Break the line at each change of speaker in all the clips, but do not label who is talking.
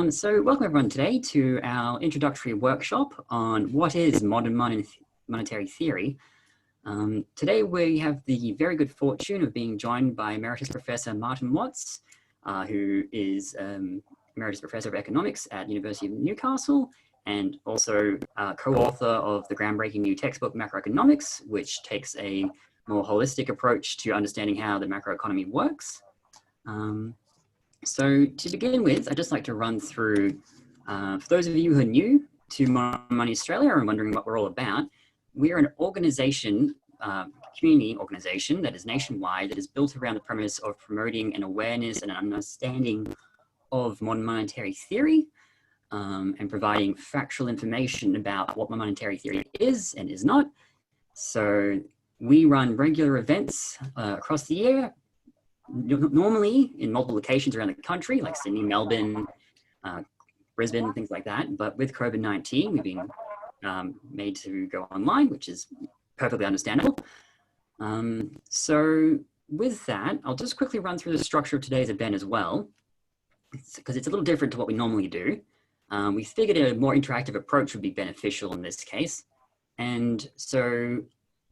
So welcome everyone today to our introductory workshop on what is modern monetary theory. Today we have the very good fortune of being joined by Emeritus Professor Martin Watts, who is Emeritus Professor of Economics at University of Newcastle and also co-author of the groundbreaking new textbook Macroeconomics, which takes a more holistic approach to understanding how the macroeconomy works. So to begin with, I'd just like to run through, for those of you who are new to Modern Money Australia and wondering what we're all about, we're an organization, community organization that is nationwide, that is built around the premise of promoting an awareness and an understanding of modern monetary theory, and providing factual information about what monetary theory is and is not. So we run regular events across the year, normally in multiple locations around the country, like Sydney, Melbourne, Brisbane, things like that. But with COVID-19, we've been made to go online, which is perfectly understandable. So with that, I'll just quickly run through the structure of today's event as well, because it's a little different to what we normally do. We figured a more interactive approach would be beneficial in this case. And so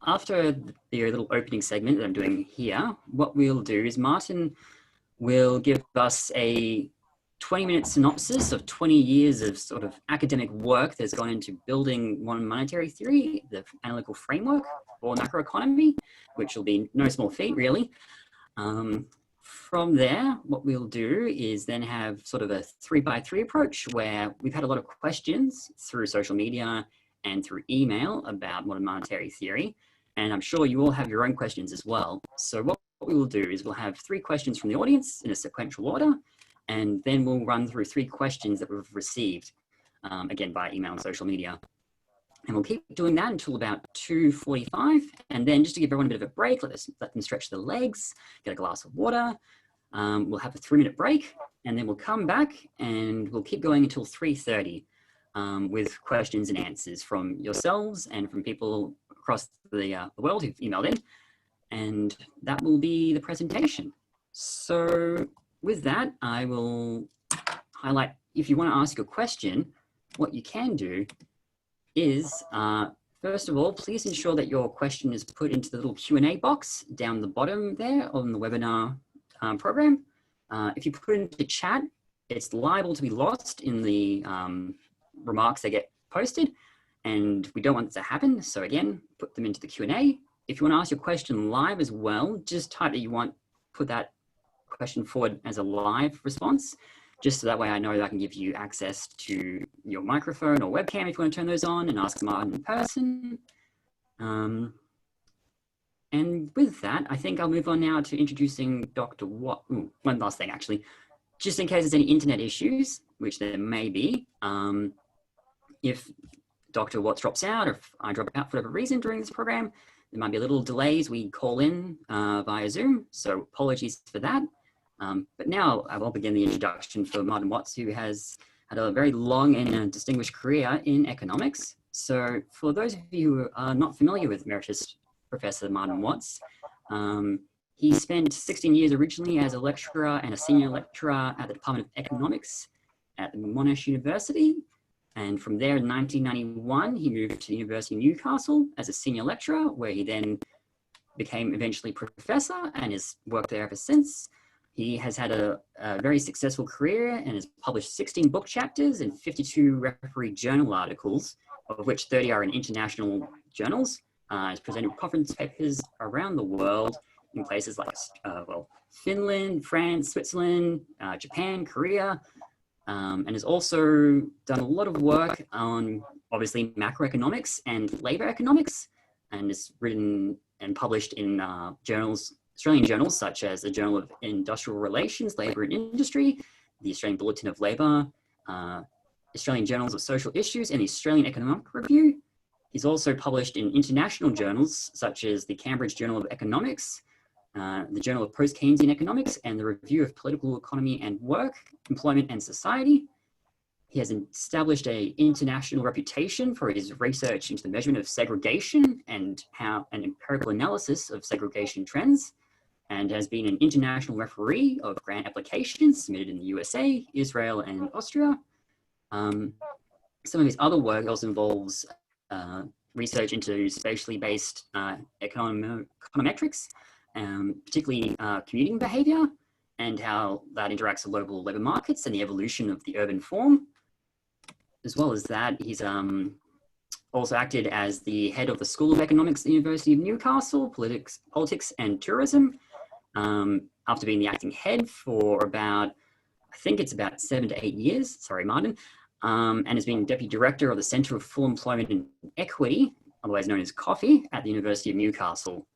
after the little opening segment that I'm doing here, what we'll do is Martin will give us a 20-minute synopsis of 20 years of sort of academic work that's gone into building modern monetary theory, the analytical framework for macroeconomy, which will be no small feat, really. From there, what we'll do is then have sort of a 3-by-3 approach where we've had a lot of questions through social media and through email about modern monetary theory. And I'm sure you all have your own questions as well. So what we will do is we'll have 3 questions from the audience in a sequential order, and then we'll run through 3 questions that we've received, again, by email and social media. And we'll keep doing that until about 2:45. And then just to give everyone a bit of a break, let them stretch their legs, get a glass of water. We'll have a 3-minute break, and then we'll come back and we'll keep going until 3:30 with questions and answers from yourselves and from people across the world who've emailed in. And that will be the presentation. So with that, I will highlight, if you want to ask a question, what you can do is, first of all, please ensure that your question is put into the little Q&A box down the bottom there on the webinar program. If you put it into chat, it's liable to be lost in the remarks that get posted, and we don't want that to happen. So again, put them into the Q&A. If you want to ask your question live as well, just type that you want, put that question forward as a live response, just so that way I know that I can give you access to your microphone or webcam if you want to turn those on and ask Martin in person. And with that, I think I'll move on now to introducing Dr. Watt. Ooh, one last thing, actually, just in case there's any internet issues, which there may be. If Dr. Watts drops out, or if I drop out for whatever reason during this program, there might be a little delays. We call in via Zoom, so apologies for that. But now I will begin the introduction for Martin Watts, who has had a very long and distinguished career in economics. So for those of you who are not familiar with Emeritus Professor Martin Watts, he spent 16 years originally as a lecturer and a senior lecturer at the Department of Economics at Monash University. And from there in 1991, he moved to the University of Newcastle as a senior lecturer, where he then became eventually professor and has worked there ever since. He has had a very successful career and has published 16 book chapters and 52 referee journal articles, of which 30 are in international journals. He's presented conference papers around the world in places like, Finland, France, Switzerland, Japan, Korea, and has also done a lot of work on, obviously, macroeconomics and labor economics, and has written and published in Australian journals such as the Journal of Industrial Relations, Labour and Industry, the Australian Bulletin of Labour, Australian Journals of Social Issues, and the Australian Economic Review. He's also published in international journals such as the Cambridge Journal of Economics, the Journal of Post-Keynesian Economics, and the Review of Political Economy and Work, Employment and Society. He has established an international reputation for his research into the measurement of segregation and an empirical analysis of segregation trends. and has been an international referee of grant applications submitted in the USA, Israel, and Austria. Some of his other work also involves research into spatially based econometrics, particularly commuting behavior and how that interacts with local labor markets and the evolution of the urban form. As well as that, he's also acted as the head of the School of Economics at the University of Newcastle, politics and tourism, after being the acting head for about, I think it's about 7 to 8 years, sorry, Martin, and has been deputy director of the Centre of Full Employment and Equity, otherwise known as COFE, at the University of Newcastle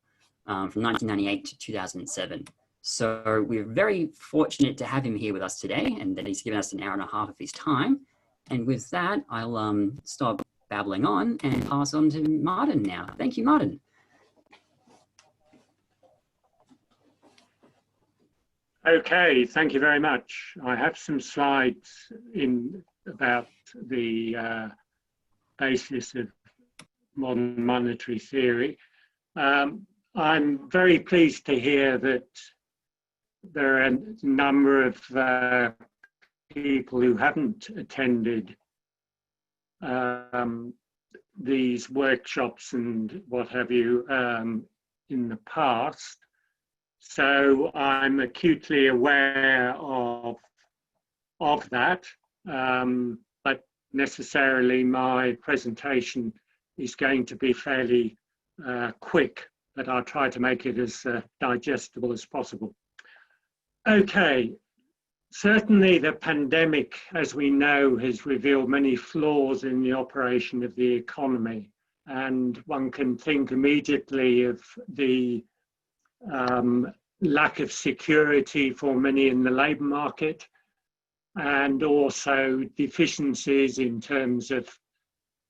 from 1998 to 2007. So we're very fortunate to have him here with us today, and that he's given us an hour and a half of his time. And with that, I'll stop babbling on and pass on to Martin now. Thank you, Martin.
Okay, thank you very much. I have some slides about the basis of modern monetary theory. I'm very pleased to hear that there are a number of people who haven't attended these workshops and what have you in the past. So I'm acutely aware of that, but necessarily my presentation is going to be fairly quick, but I'll try to make it as digestible as possible. Okay, certainly the pandemic, as we know, has revealed many flaws in the operation of the economy, and one can think immediately of the lack of security for many in the labour market, and also deficiencies in terms of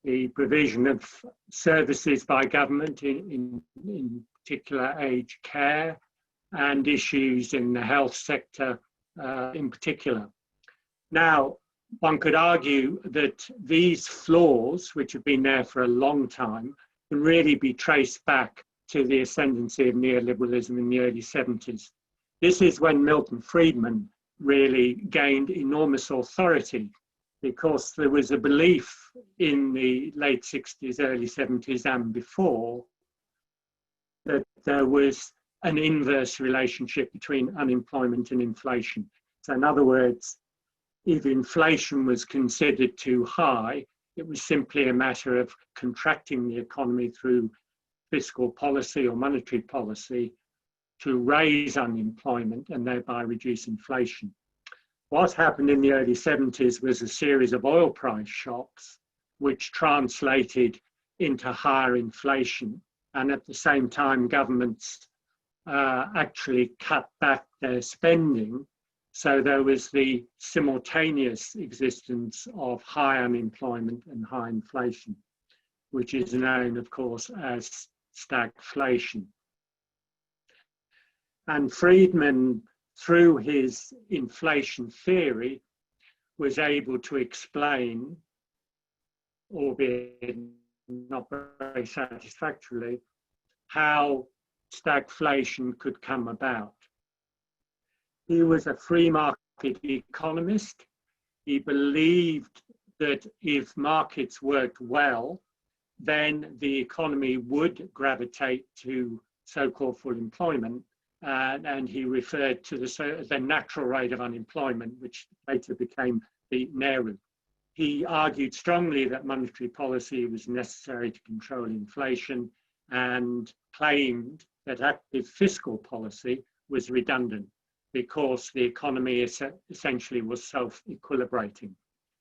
the provision of services by government, in particular aged care, and issues in the health sector in particular. Now, one could argue that these flaws, which have been there for a long time, can really be traced back to the ascendancy of neoliberalism in the early 70s. This is when Milton Friedman really gained enormous authority, because there was a belief in the late 60s, early 70s and before that there was an inverse relationship between unemployment and inflation. So in other words, if inflation was considered too high, it was simply a matter of contracting the economy through fiscal policy or monetary policy to raise unemployment and thereby reduce inflation. What happened in the early 70s was a series of oil price shocks, which translated into higher inflation. And at the same time, governments actually cut back their spending. So there was the simultaneous existence of high unemployment and high inflation, which is known, of course, as stagflation. And Friedman, through his inflation theory, was able to explain, albeit not very satisfactorily, how stagflation could come about. He was a free market economist. He believed that if markets worked well, then the economy would gravitate to so-called full employment, and he referred to the natural rate of unemployment, which later became the NERU. He argued strongly that monetary policy was necessary to control inflation, and claimed that active fiscal policy was redundant because the economy essentially was self-equilibrating.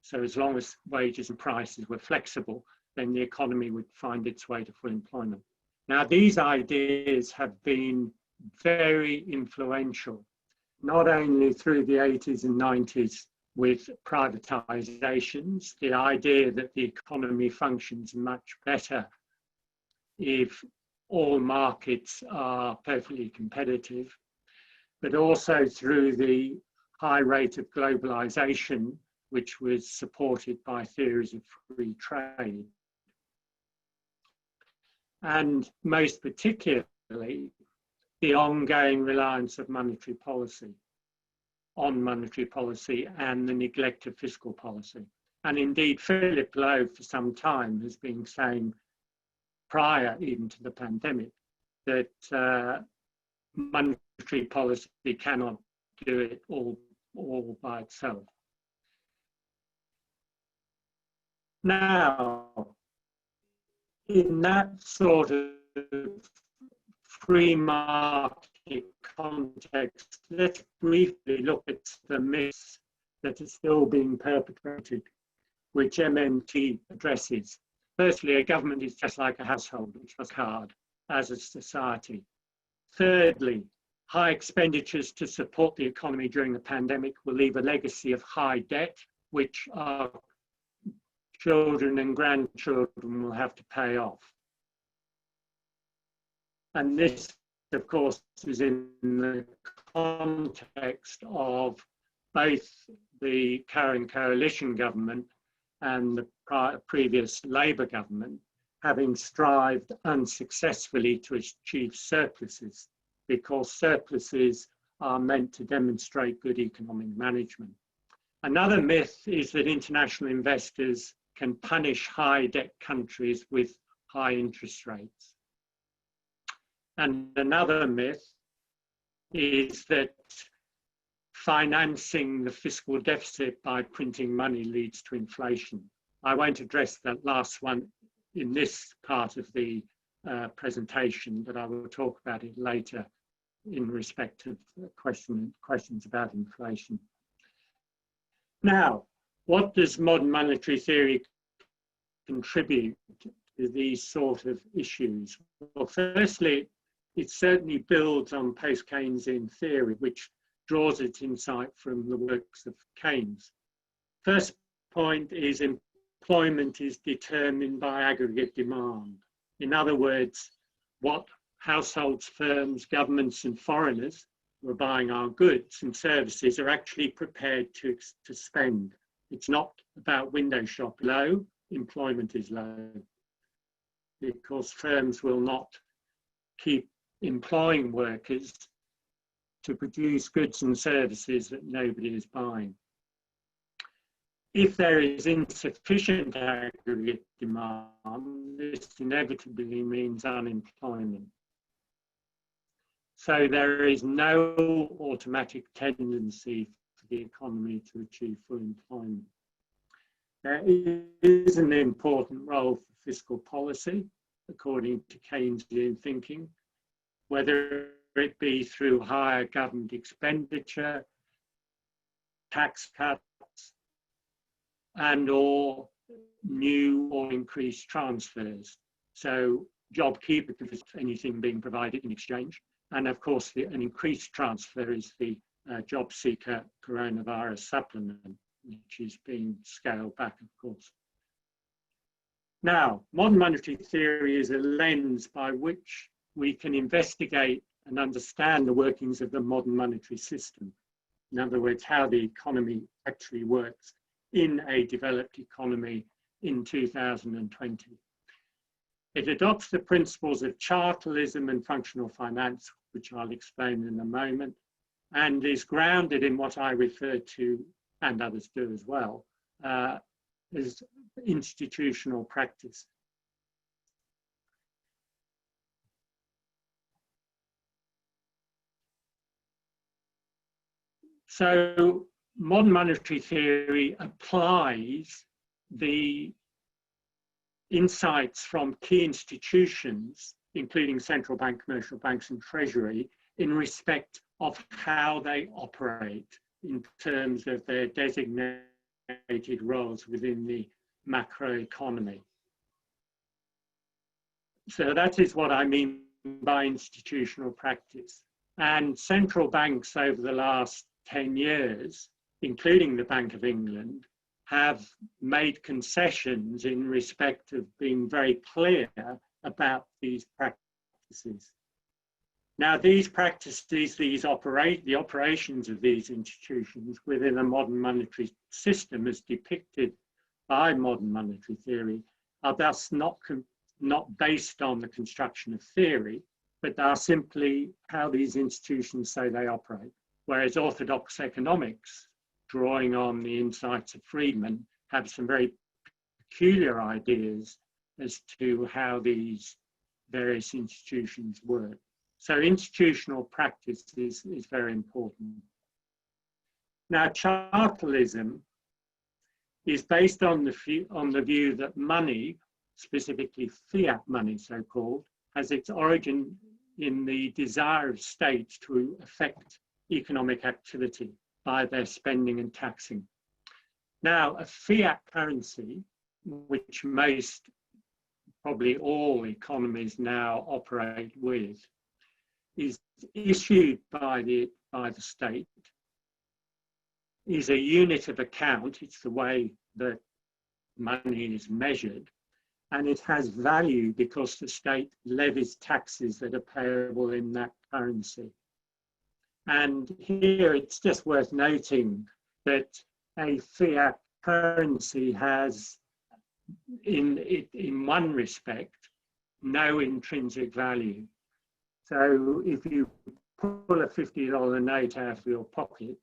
So as long as wages and prices were flexible, then the economy would find its way to full employment. Now, these ideas have been very influential, not only through the 80s and 90s with privatizations, the idea that the economy functions much better if all markets are perfectly competitive, but also through the high rate of globalization, which was supported by theories of free trade. And most particularly, the ongoing reliance of monetary policy on monetary policy and the neglect of fiscal policy. And indeed, Philip Lowe for some time has been saying, prior even to the pandemic, that monetary policy cannot do it all by itself. Now, in that sort of free market context, let's briefly look at the myths that are still being perpetrated, which MMT addresses. Firstly, a government is just like a household, which was hard as a society. Thirdly, high expenditures to support the economy during the pandemic will leave a legacy of high debt, which our children and grandchildren will have to pay off. And this, of course, is in the context of both the current coalition government and the previous Labour government having strived unsuccessfully to achieve surpluses, because surpluses are meant to demonstrate good economic management. Another myth is that international investors can punish high debt countries with high interest rates. And another myth is that financing the fiscal deficit by printing money leads to inflation. I won't address that last one in this part of the presentation, but I will talk about it later in respect of questions about inflation. Now, what does modern monetary theory contribute to these sort of issues? Well, firstly, it certainly builds on post-Keynesian theory, which draws its insight from the works of Keynes. First point is employment is determined by aggregate demand. In other words, what households, firms, governments and foreigners who are buying our goods and services are actually prepared to spend. It's not about window shop. Low, employment is low, because firms will not keep employing workers to produce goods and services that nobody is buying. If there is insufficient aggregate demand, this inevitably means unemployment. So there is no automatic tendency for the economy to achieve full employment. There is an important role for fiscal policy, according to Keynesian thinking, whether it be through higher government expenditure, tax cuts, and or new or increased transfers. So JobKeeper, if anything being provided in exchange. And of course, an increased transfer is the job seeker coronavirus supplement, which is being scaled back, of course. Now, modern monetary theory is a lens by which we can investigate and understand the workings of the modern monetary system. In other words, how the economy actually works in a developed economy in 2020. It adopts the principles of chartalism and functional finance, which I'll explain in a moment, and is grounded in what I refer to, and others do as well, as institutional practice. So modern monetary theory applies the insights from key institutions, including central bank, commercial banks and treasury, in respect of how they operate in terms of their designated roles within the macroeconomy. So that is what I mean by institutional practice. And central banks over the last 10 years, including the Bank of England, have made concessions in respect of being very clear about these practices. Now, these practices, the operations of these institutions within a modern monetary system as depicted by modern monetary theory are thus not based on the construction of theory, but they are simply how these institutions say they operate. Whereas orthodox economics, drawing on the insights of Friedman, have some very peculiar ideas as to how these various institutions work. So institutional practice is very important. Now, chartalism is based on the view that money, specifically fiat money so-called, has its origin in the desire of states to affect economic activity by their spending and taxing. Now, a fiat currency, which most, probably all economies now operate with, is issued by the state, is a unit of account. It's the way that money is measured, and it has value because the state levies taxes that are payable in that currency. And here it's just worth noting that a fiat currency has, in one respect, no intrinsic value. So if you pull a $50 note out of your pocket,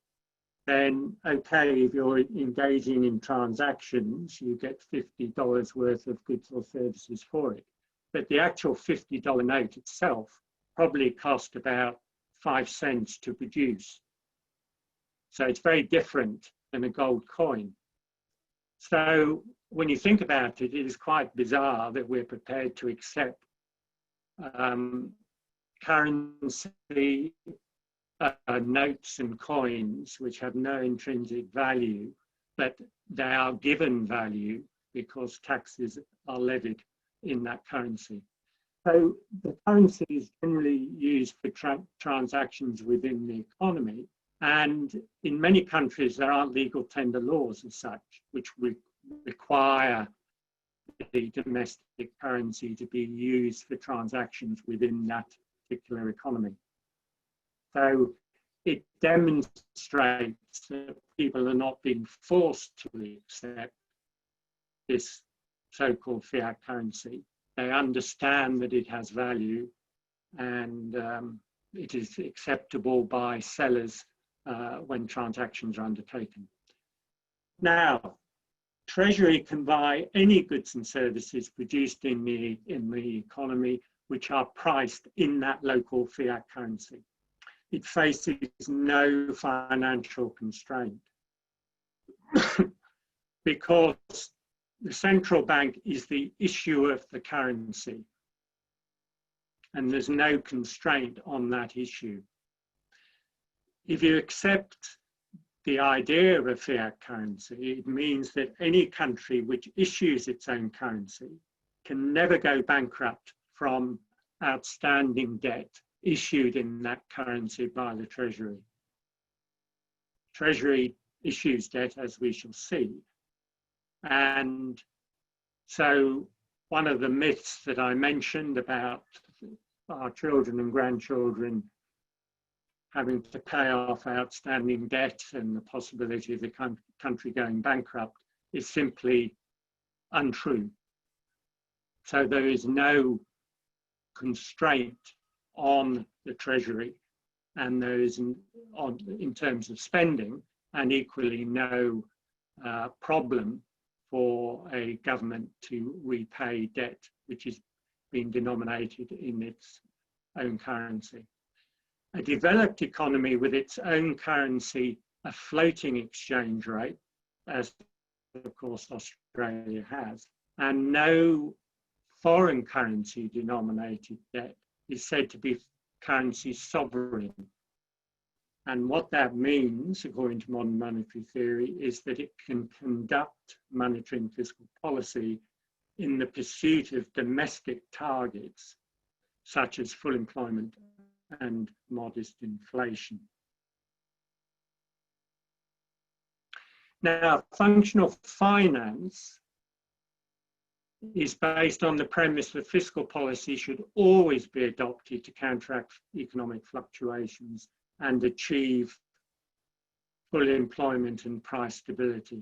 then okay, if you're engaging in transactions, you get $50 worth of goods or services for it. But the actual $50 note itself probably cost about 5 cents to produce. So it's very different than a gold coin. So when you think about it, it is quite bizarre that we're prepared to accept currency, notes and coins which have no intrinsic value, but they are given value because taxes are levied in that currency. So the currency is generally used for transactions within the economy, and in many countries there aren't legal tender laws as such, which require the domestic currency to be used for transactions within that particular economy. So it demonstrates that people are not being forced to accept this so-called fiat currency. They understand that it has value, and it is acceptable by sellers when transactions are undertaken. Now, Treasury can buy any goods and services produced in the economy which are priced in that local fiat currency. It faces no financial constraint because the central bank is the issuer of the currency, and there's no constraint on that issue. If you accept the idea of a fiat currency, it means that any country which issues its own currency can never go bankrupt from outstanding debt issued in that currency by the Treasury. Treasury issues debt, as we shall see. And so one of the myths that I mentioned about our children and grandchildren having to pay off outstanding debt and the possibility of the country going bankrupt is simply untrue. So there is no constraint on the Treasury, and there is in terms of spending, and equally no problem for a government to repay debt which is being denominated in its own currency. A developed economy with its own currency, a floating exchange rate, as of course Australia has, and no foreign currency denominated debt is said to be currency sovereign. And what that means, according to modern monetary theory, is that it can conduct monetary and fiscal policy in the pursuit of domestic targets, such as full employment and modest inflation. Now, functional finance is based on the premise that fiscal policy should always be adopted to counteract economic fluctuations and achieve full employment and price stability,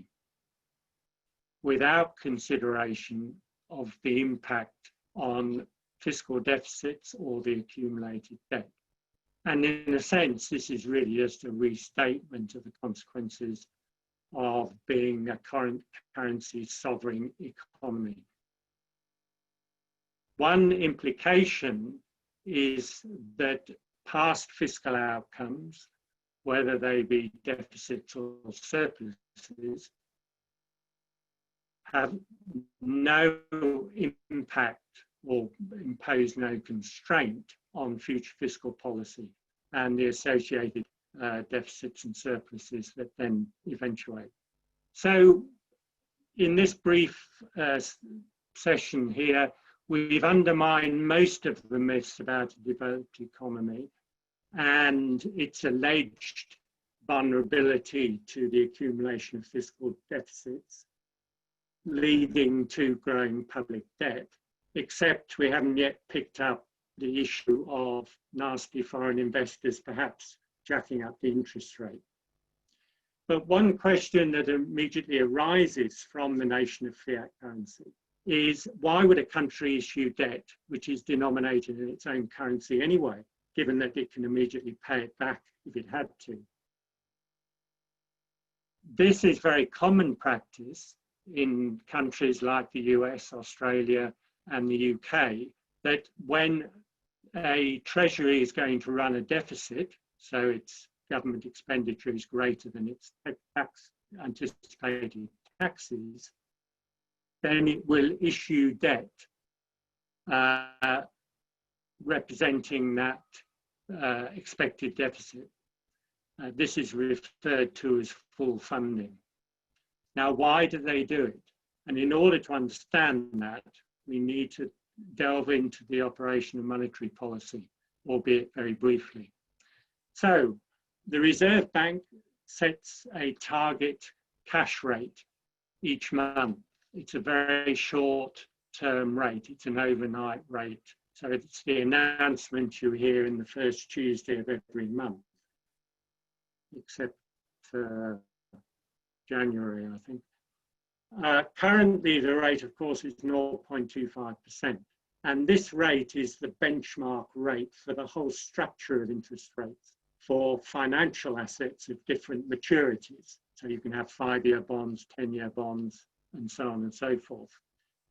without consideration of the impact on fiscal deficits or the accumulated debt. And in a sense, this is really just a restatement of the consequences of being a current currency sovereign economy. One implication is that past fiscal outcomes, whether they be deficits or surpluses, have no impact or impose no constraint on future fiscal policy and the associated deficits and surpluses that then eventuate. So in this brief session here, we've undermined most of the myths about a developed economy and its alleged vulnerability to the accumulation of fiscal deficits, leading to growing public debt, except we haven't yet picked up the issue of nasty foreign investors perhaps jacking up the interest rate. But one question that immediately arises from the nation of fiat currency is, why would a country issue debt which is denominated in its own currency anyway, given that it can immediately pay it back if it had to? This is very common practice in countries like the US, Australia, and the UK, that when a treasury is going to run a deficit, so its government expenditure is greater than its anticipated taxes, then it will issue debt representing that expected deficit. This is referred to as full funding. Now, why do they do it? And in order to understand that, we need to delve into the operation of monetary policy, albeit very briefly. So the Reserve Bank sets a target cash rate each month. It's a very short-term rate. It's an overnight rate. So it's the announcement you hear in the first Tuesday of every month, except for January, I think. Currently, the rate, of course, is 0.25%. And this rate is the benchmark rate for the whole structure of interest rates for financial assets of different maturities. So you can have 5-year bonds, 10-year bonds, and so on and so forth.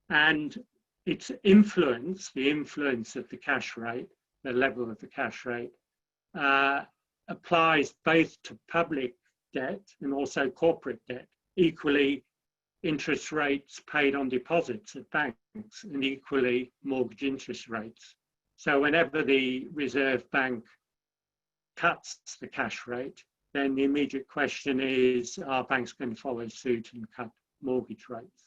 And its influence, the influence of the cash rate, the level of the cash rate, applies both to public debt and also corporate debt. Equally, interest rates paid on deposits at banks, and equally mortgage interest rates. So whenever the Reserve Bank cuts the cash rate, then the immediate question is, are banks going to follow suit and cut mortgage rates?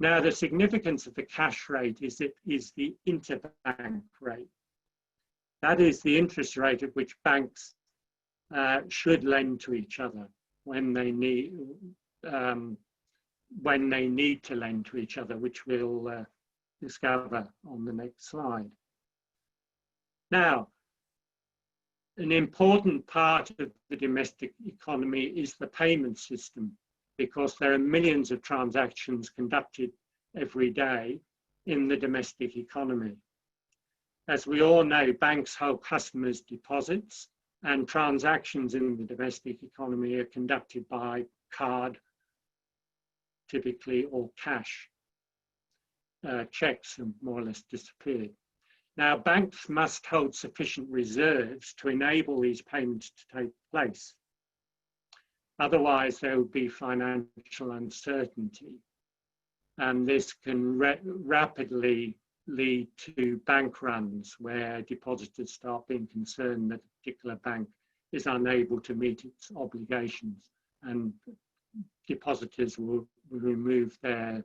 Now, the significance of the cash rate is it is the interbank rate. That is the interest rate at which banks should lend to each other when they need to lend to each other, which we'll discover on the next slide. Now, an important part of the domestic economy is the payment system, because there are millions of transactions conducted every day in the domestic economy. As we all know, banks hold customers' deposits, and transactions in the domestic economy are conducted by card, typically, or cash. Checks have more or less disappeared. Now, banks must hold sufficient reserves to enable these payments to take place. Otherwise, there will be financial uncertainty. And this can rapidly lead to bank runs where depositors start being concerned that a particular bank is unable to meet its obligations, and depositors will remove their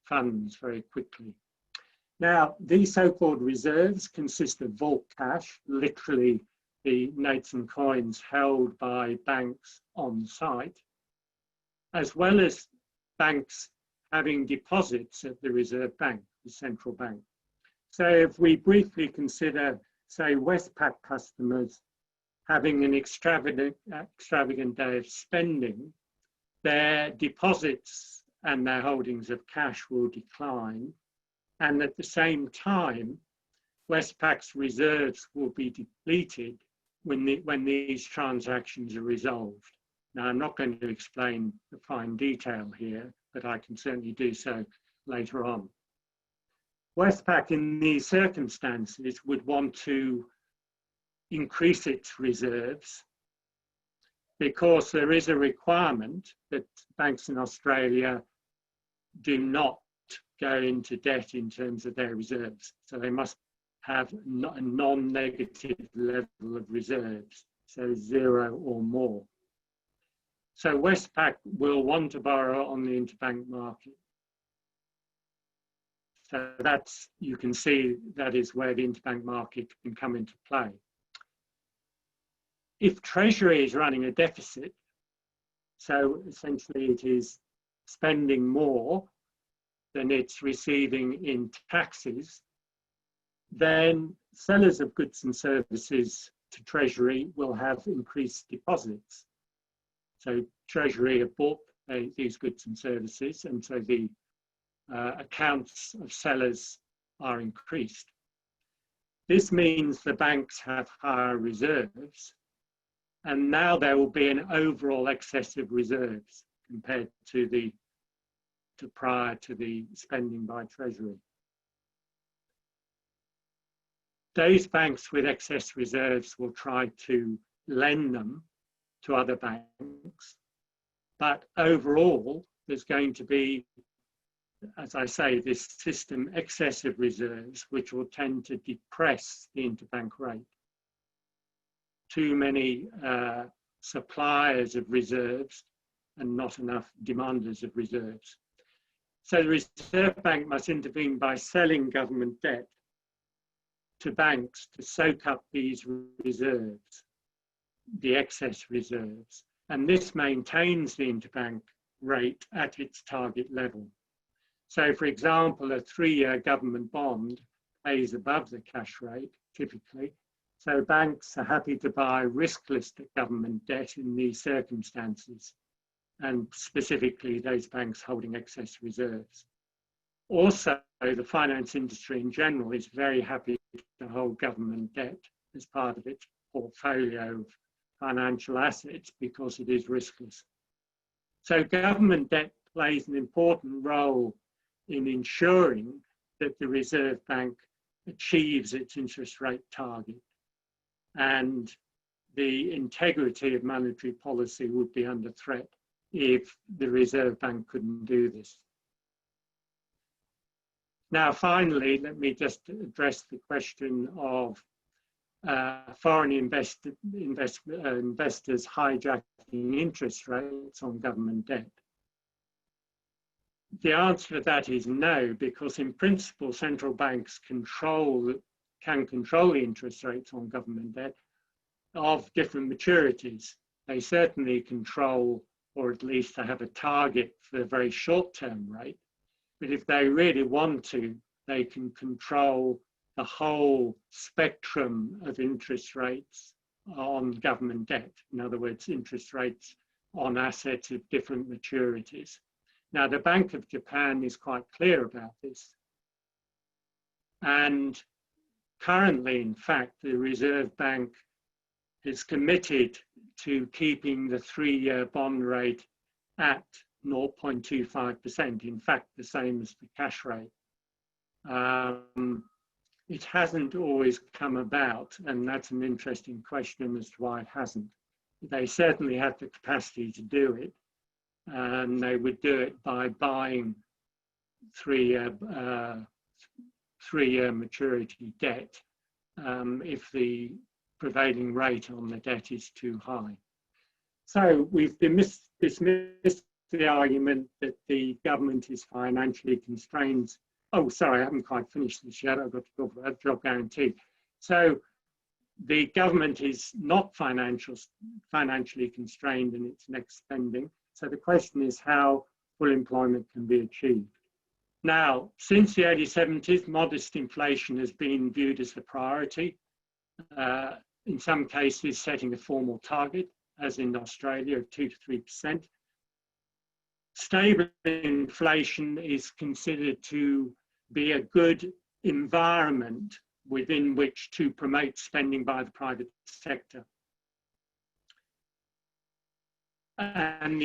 funds very quickly. Now, these so-called reserves consist of vault cash, literally the notes and coins held by banks on site, as well as banks having deposits at the Reserve Bank, the central bank. So if we briefly consider, say, Westpac customers having an extravagant day of spending, their deposits and their holdings of cash will decline, And at the same time, Westpac's reserves will be depleted when these transactions are resolved. Now, I'm not going to explain the fine detail here, but I can certainly do so later on. Westpac in these circumstances would want to increase its reserves because there is a requirement that banks in Australia do not go into debt in terms of their reserves. So they must have a non-negative level of reserves, so 0 or more. So Westpac will want to borrow on the interbank market. So that's, you can see that is where the interbank market can come into play. If Treasury is running a deficit, so essentially it is spending more than it's receiving in taxes, then sellers of goods and services to Treasury will have increased deposits. So Treasury have bought these goods and services, and so the accounts of sellers are increased. This means the banks have higher reserves, and now there will be an overall excess of reserves compared to prior to the spending by Treasury. Those banks with excess reserves will try to lend them to other banks, but overall there's going to be, as I say, this system excess of reserves, which will tend to depress the interbank rate. Too many suppliers of reserves and not enough demanders of reserves. So the Reserve Bank must intervene by selling government debt to banks to soak up these reserves, the excess reserves, and this maintains the interbank rate at its target level. So for example, a 3-year government bond pays above the cash rate, typically, so banks are happy to buy riskless government debt in these circumstances, and specifically those banks holding excess reserves. Also, the finance industry in general is very happy to hold government debt as part of its portfolio of financial assets because it is riskless. So government debt plays an important role in ensuring that the Reserve Bank achieves its interest rate target, and the integrity of monetary policy would be under threat if the Reserve Bank couldn't do this. Now, finally, let me just address the question of foreign investors hijacking interest rates on government debt. The answer to that is no, because in principle, central banks can control the interest rates on government debt of different maturities. They certainly control, or at least they have a target for a very short-term rate. But if they really want to, they can control the whole spectrum of interest rates on government debt. In other words, interest rates on assets of different maturities. Now, the Bank of Japan is quite clear about this. And currently, in fact, the Reserve Bank is committed to keeping the 3-year bond rate at 0.25%, in fact, the same as the cash rate. It hasn't always come about, and that's an interesting question as to why it hasn't. They certainly have the capacity to do it, and they would do it by buying 3-year maturity debt if the prevailing rate on the debt is too high. So we've dismissed the argument that the government is financially constrained. Oh, sorry, I haven't quite finished this yet. I've got to talk about job guarantee. So the government is not financially constrained in its next spending. So the question is how full employment can be achieved. Now, since the early 70s, modest inflation has been viewed as a priority. In some cases, setting a formal target, as in Australia, of 2 to 3%. Stable inflation is considered to be a good environment within which to promote spending by the private sector. And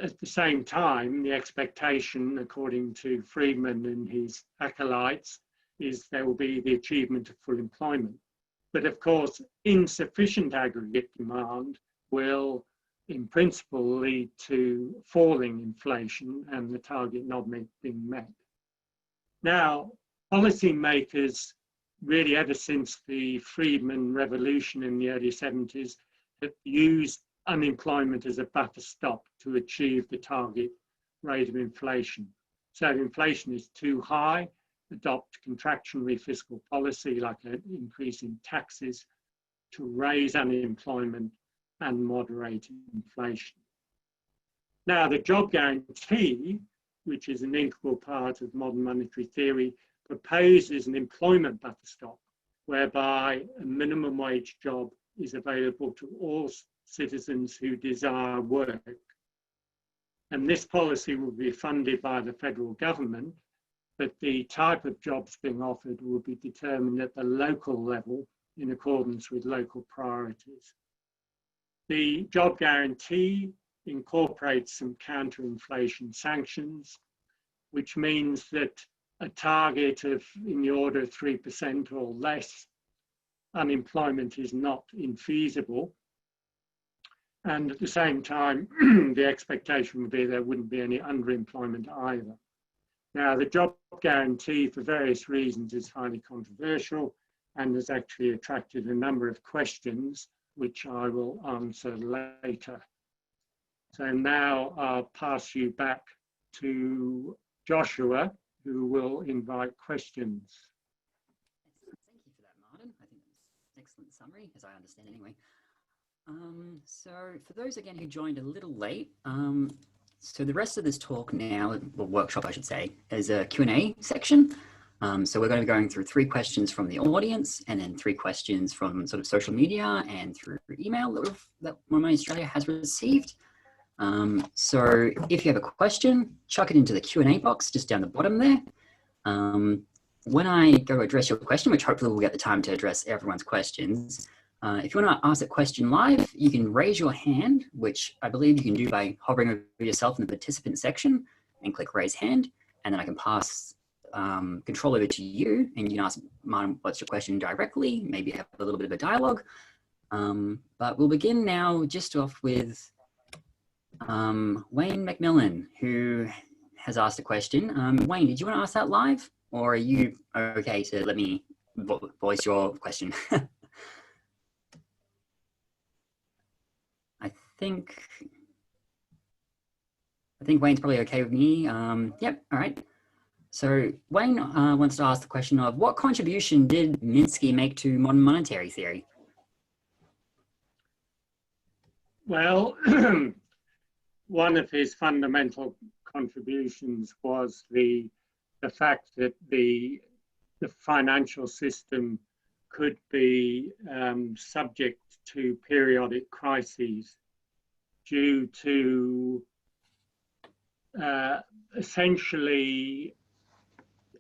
at the same time, the expectation, according to Friedman and his acolytes, is there will be the achievement of full employment. But of course, insufficient aggregate demand will, in principle, lead to falling inflation and the target not being met. Now, policymakers, really ever since the Friedman revolution in the early 70s, have used unemployment as a buffer stop to achieve the target rate of inflation. So if inflation is too high, adopt contractionary fiscal policy like an increase in taxes to raise unemployment and moderate inflation. Now, the job guarantee, which is an integral part of modern monetary theory, proposes an employment buffer stop whereby a minimum wage job is available to all citizens who desire work. And this policy will be funded by the federal government, but the type of jobs being offered will be determined at the local level in accordance with local priorities. The job guarantee incorporates some counter-inflation sanctions, which means that a target of in the order of 3% or less unemployment is not infeasible. And at the same time, the expectation would be there wouldn't be any underemployment either. Now, the job guarantee, for various reasons, is highly controversial and has actually attracted a number of questions, which I will answer later. So now I'll pass you back to Joshua, who will invite questions.
Thank you for that, Martin. I think that was an excellent summary, as I understand anyway. So for those, again, who joined a little late, so the rest of this talk now, or workshop, I should say, is a Q&A section. So we're going to be going through 3 questions from the audience and then 3 questions from sort of social media and through email that Monash Australia has received. So if you have a question, chuck it into the Q&A box just down the bottom there. When I go address your question, which hopefully we'll get the time to address everyone's questions, if you want to ask a question live, you can raise your hand, which I believe you can do by hovering over yourself in the participant section and click raise hand, and then I can pass control over to you, and you can ask Martin what's your question directly, maybe have a little bit of a dialogue. But we'll begin now just off with Wayne McMillan, who has asked a question. Wayne, did you want to ask that live, or are you okay to let me voice your question? I think Wayne's probably okay with me. Yep, all right. So Wayne wants to ask the question of what contribution did Minsky make to modern monetary theory?
Well, one of his fundamental contributions was the fact that the financial system could be subject to periodic crises due to essentially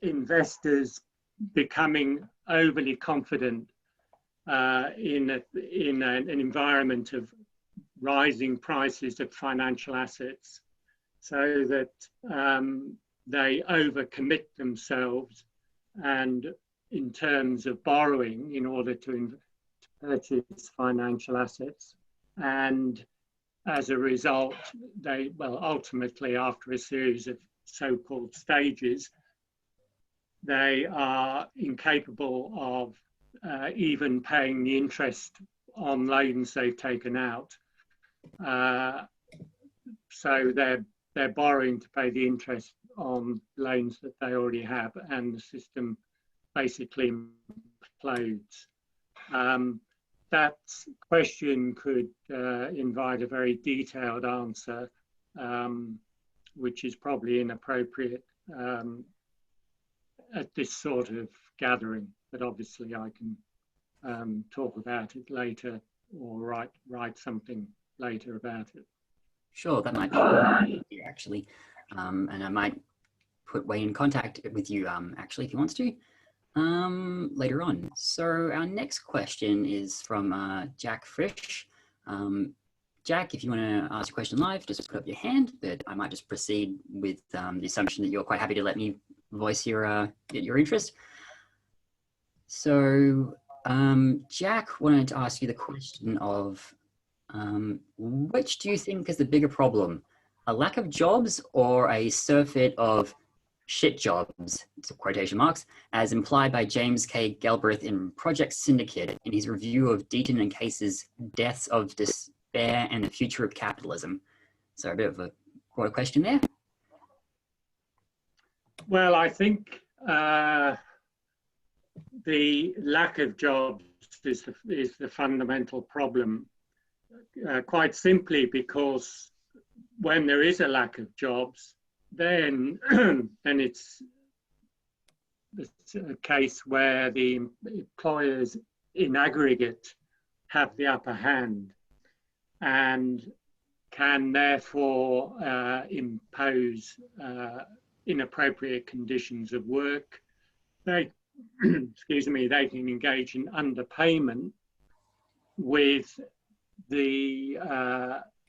investors becoming overly confident in an environment of rising prices of financial assets, so that they overcommit themselves and in terms of borrowing in order to purchase financial assets. And as a result, they, well, ultimately after a series of so-called stages, they are incapable of even paying the interest on loans they've taken out. So they're borrowing to pay the interest on loans that they already have, and the system basically implodes. That question could invite a very detailed answer, which is probably inappropriate at this sort of gathering, but obviously I can talk about it later or write something later about it.
Sure, that might be actually, and I might put Wray in contact with you, actually, if he wants to, later on. So our next question is from Jack Frisch. Jack, if you want to ask a question live, just put up your hand, but I might just proceed with the assumption that you're quite happy to let me voice your interest. So Jack wanted to ask you the question of which do you think is the bigger problem? A lack of jobs or a surfeit of shit jobs, so quotation marks, as implied by James K. Galbraith in Project Syndicate in his review of Deaton and Case's Deaths of Despair and the Future of Capitalism. So a bit of a broad question there.
Well, I think the lack of jobs is the fundamental problem, quite simply because when there is a lack of jobs, then it's a case where the employers in aggregate have the upper hand and can therefore impose inappropriate conditions of work. They, excuse me, they can engage in underpayment with the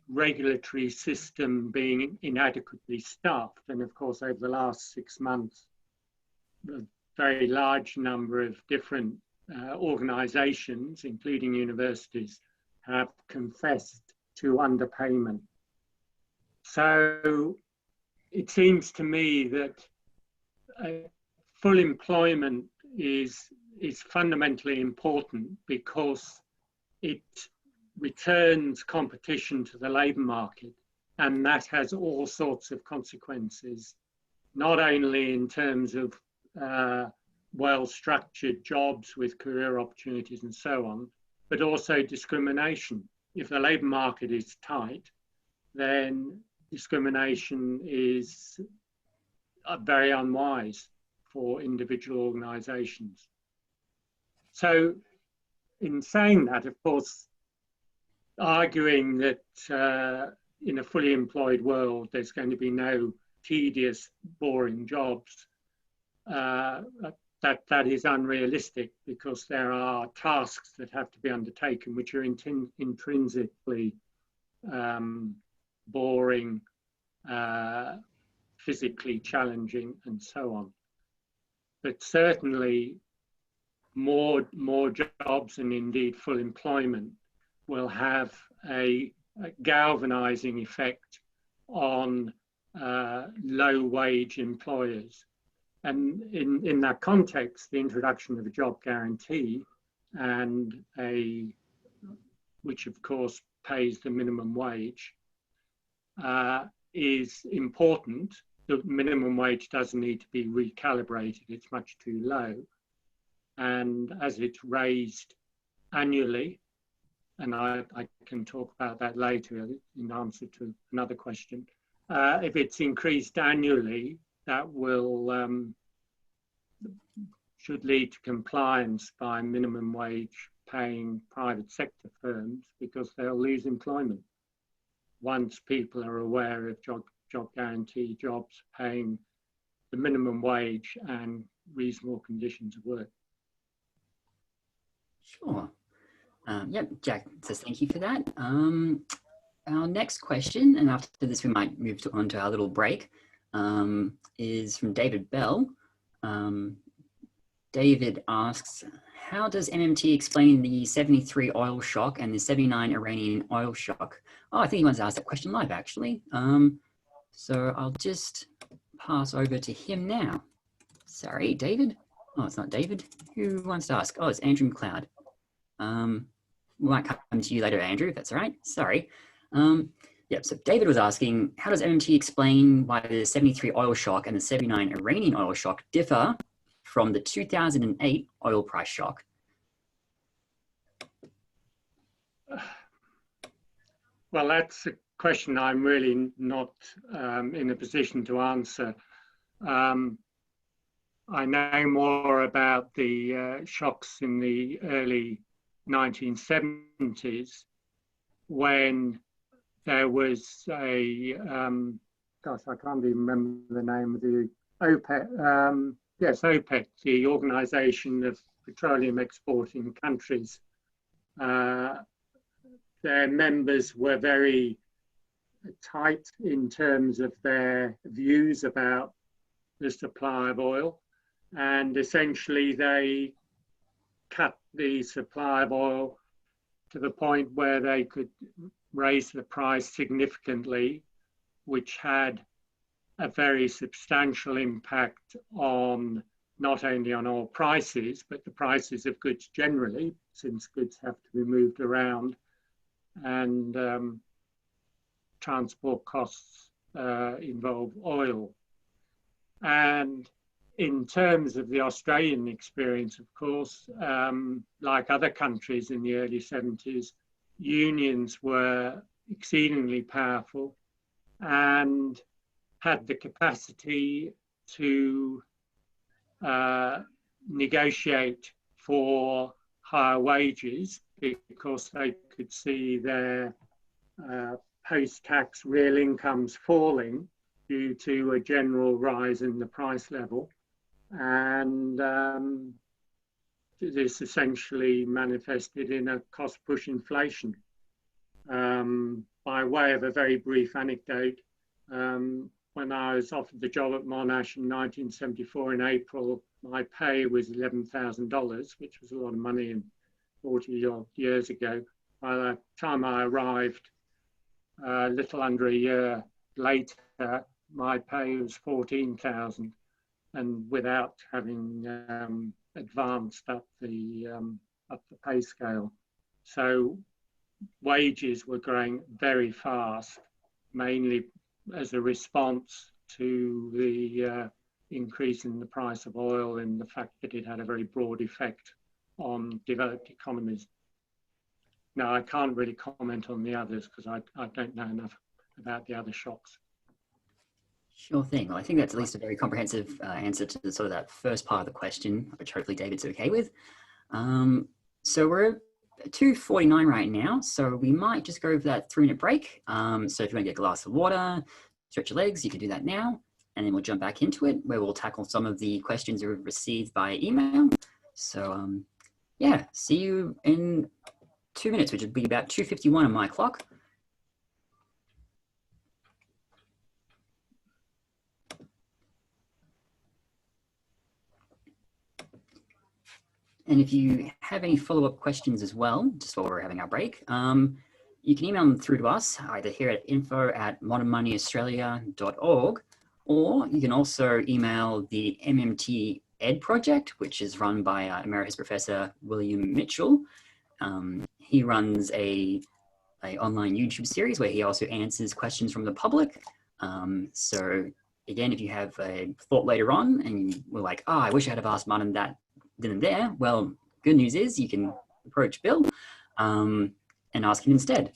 regulatory system being inadequately staffed. And of course, over the last 6 months, a very large number of different organizations, including universities, have confessed to underpayment. So it seems to me that full employment is fundamentally important because it returns competition to the labour market, and that has all sorts of consequences, not only in terms of well-structured jobs with career opportunities and so on, but also discrimination. If the labour market is tight, then discrimination is very unwise for individual organisations. So in saying that, of course, arguing that in a fully employed world, there's going to be no tedious, boring jobs, that is unrealistic because there are tasks that have to be undertaken which are intrinsically boring, physically challenging, and so on. But certainly more jobs and indeed full employment will have a galvanizing effect on low-wage employers. And in that context, the introduction of a job guarantee and which of course pays the minimum wage is important. The minimum wage does need to be recalibrated. It's much too low. And as it's raised annually, and I can talk about that later in answer to another question, if it's increased annually, that will should lead to compliance by minimum wage paying private sector firms because they'll lose employment once people are aware of job guarantee jobs paying the minimum wage and reasonable conditions of work.
Sure. Yep, Jack says thank you for that. Our next question, and after this we might move on to our little break, is from David Bell. David asks, how does MMT explain the 73 oil shock and the 79 Iranian oil shock? Oh, I think he wants to ask that question live, actually. So I'll just pass over to him now. Sorry, David. Oh, it's not David. Who wants to ask? Oh, it's Andrew McLeod. We might come to you later, Andrew, if that's all right. Sorry. Yep, so David was asking, how does MMT explain why the 73 oil shock and the 79 Iranian oil shock differ from the 2008 oil price shock?
Well, that's a question I'm really not in a position to answer. I know more about the shocks in the early 1970s when there was a, gosh, I can't even remember the name of the OPEC, yes, OPEC, the Organization of Petroleum Exporting Countries, their members were very tight in terms of their views about the supply of oil, and essentially they cut the supply of oil to the point where they could raise the price significantly, which had a very substantial impact on not only on oil prices, but the prices of goods generally, since goods have to be moved around, and transport costs involve oil. And in terms of the Australian experience, of course, like other countries in the early 70s, unions were exceedingly powerful and had the capacity to negotiate for higher wages because they could see their post-tax real incomes falling due to a general rise in the price level. And this essentially manifested in a cost-push inflation. By way of a very brief anecdote, when I was offered the job at Monash in 1974 in April, my pay was $11,000, which was a lot of money in 40 odd years ago. By the time I arrived, a little under a year later, my pay was $14,000, and without having advanced up the pay scale. So wages were growing very fast, mainly as a response to the increase in the price of oil and the fact that it had a very broad effect on developed economies. Now, I can't really comment on the others because I don't know enough about the other shocks.
Sure thing. Well, I think that's at least a very comprehensive answer to sort of that first part of the question, which hopefully David's okay with. So we're at 2:49 right now, so we might just go over that 3-minute break. So if you want to get a glass of water, stretch your legs, you can do that now, and then we'll jump back into it, where we'll tackle some of the questions we've received by email. So yeah, see you in 2 minutes, which would be about 2:51 on my clock. And if you have any follow-up questions as well, just while we're having our break, you can email them through to us, either here at info@modernmoneyaustralia.org, or you can also email the MMT Ed project, which is run by Emeritus Professor William Mitchell. He runs a online YouTube series where he also answers questions from the public. So again, if you have a thought later on and you were like, oh, I wish I'd have asked Martin that then and there, well, good news is you can approach Bill and ask him instead.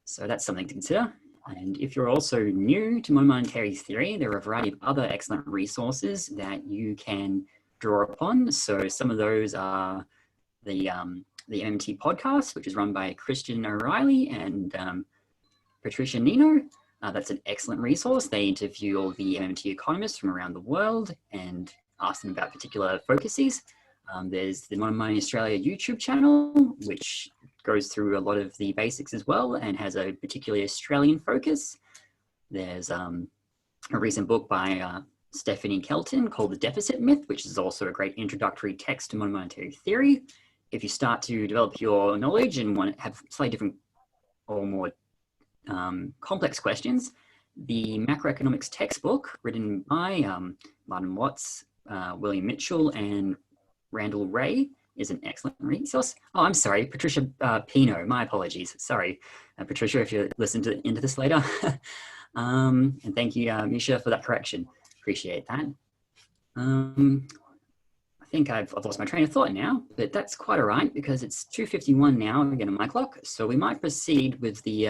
So that's something to consider. And if you're also new to monetary theory, there are a variety of other excellent resources that you can draw upon. So some of those are the MMT podcast, which is run by Christian O'Reilly and Patricia Nino. That's an excellent resource. They interview all the MMT economists from around the world and ask them about particular focuses. There's the Modern Money Australia YouTube channel, which goes through a lot of the basics as well and has a particularly Australian focus. There's a recent book by Stephanie Kelton called The Deficit Myth, which is also a great introductory text to modern monetary theory. If you start to develop your knowledge and want to have slightly different or more complex questions, the Macroeconomics textbook written by Martin Watts, William Mitchell, and Randall Wray is an excellent resource. Oh, I'm sorry, Patricia Pino, my apologies. Sorry, Patricia, if you listen into this later. And thank you, Misha, for that correction. Appreciate that. I think I've lost my train of thought now, but that's quite all right because it's 2:51 now, again on my clock. So we might proceed with the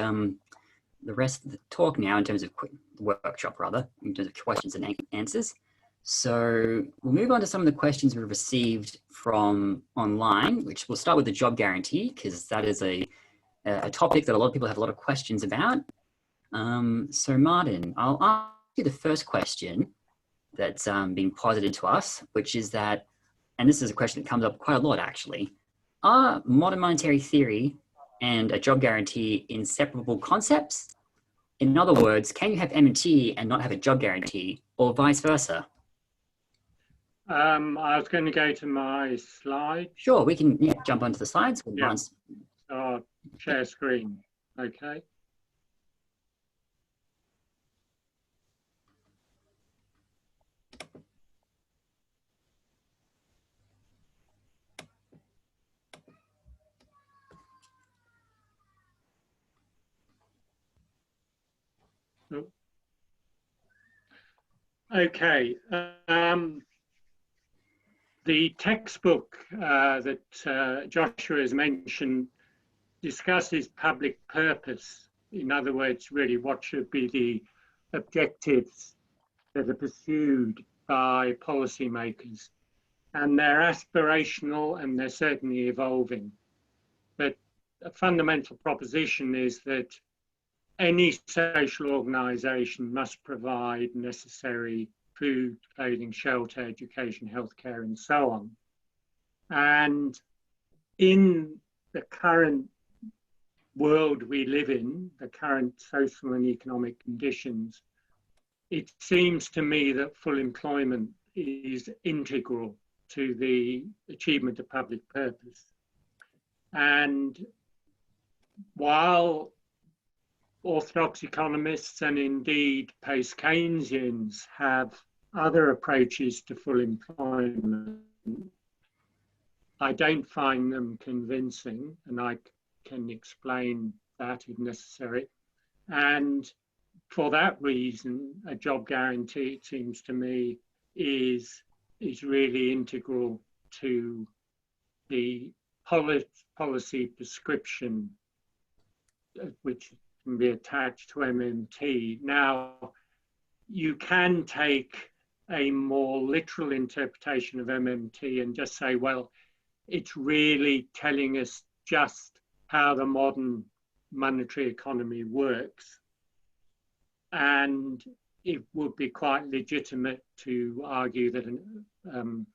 rest of the talk now in terms of workshop, rather, in terms of questions and answers. So we'll move on to some of the questions we've received from online, which we'll start with the job guarantee, because that is a topic that a lot of people have a lot of questions about. So Martin, I'll ask you the first question. that's been posited to us, which is that, and this is a question that comes up quite a lot actually, are modern monetary theory and a job guarantee inseparable concepts? In other words, can you have M&T and not have a job guarantee, or vice versa?
I was going to go to my slide.
Sure, we can jump onto the slides.
Yeah. Share screen. Okay. Okay. The textbook that Joshua has mentioned discusses public purpose. In other words, really what should be the objectives that are pursued by policymakers. And they're aspirational and they're certainly evolving. But a fundamental proposition is that any social organisation must provide necessary food, clothing, shelter, education, healthcare, and so on. And in the current world we live in, the current social and economic conditions, it seems to me that full employment is integral to the achievement of public purpose. And while orthodox economists and indeed post-Keynesians have other approaches to full employment, I don't find them convincing, and I can explain that if necessary. And for that reason, a job guarantee, it seems to me, is really integral to the policy prescription which can be attached to MMT. Now, you can take a more literal interpretation of MMT and just say, well, it's really telling us just how the modern monetary economy works. And it would be quite legitimate to argue that an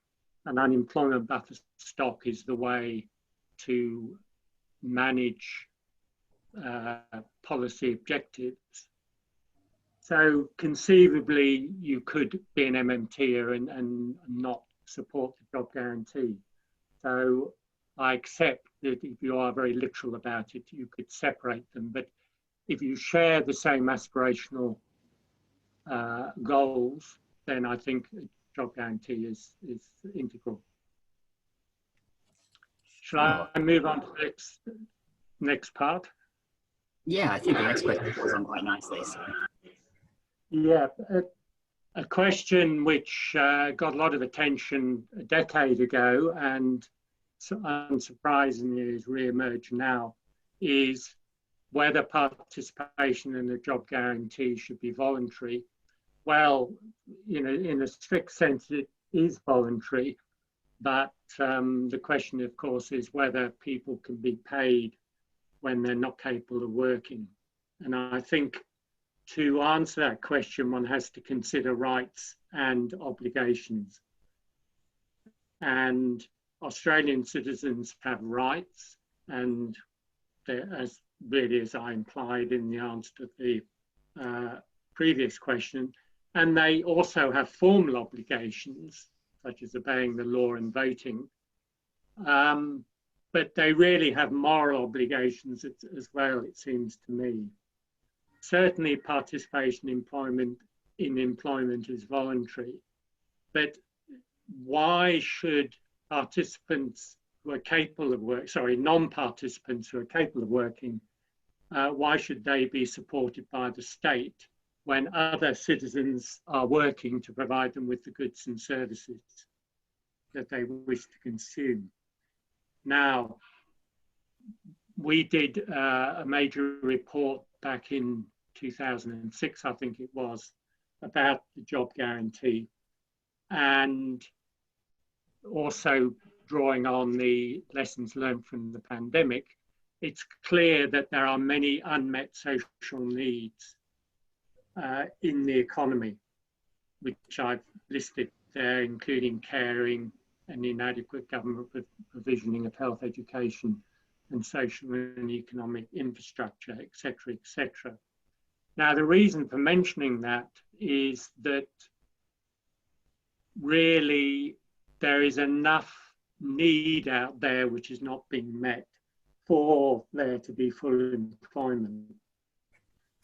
unemployment buffer stock is the way to manage policy objectives. So conceivably, you could be an MMTer and not support the job guarantee. So I accept that if you are very literal about it, you could separate them. But if you share the same aspirational goals, then I think a job guarantee is integral. Shall I move on to the next part?
Yeah, I think the next question goes on quite nicely. So.
Yeah, a question which got a lot of attention a decade ago and unsurprisingly has re-emerged now is whether participation in a job guarantee should be voluntary. Well, you know, in a strict sense, it is voluntary, but the question, of course, is whether people can be paid when they're not capable of working. And I think to answer that question, one has to consider rights and obligations. And Australian citizens have rights, and as I implied in the answer to the previous question, and they also have formal obligations, such as obeying the law and voting. But they really have moral obligations as well, it seems to me. Certainly participation in employment is voluntary, but why should participants who are capable of work, non-participants who are capable of working, why should they be supported by the state when other citizens are working to provide them with the goods and services that they wish to consume? Now, we did a major report back in 2006, I think it was, about the job guarantee, and also drawing on the lessons learned from the pandemic, it's clear that there are many unmet social needs in the economy, which I've listed there, including caring and inadequate government provisioning of health, education, and social and economic infrastructure, etc., etc. Now, the reason for mentioning that is that really there is enough need out there which is not being met for there to be full employment.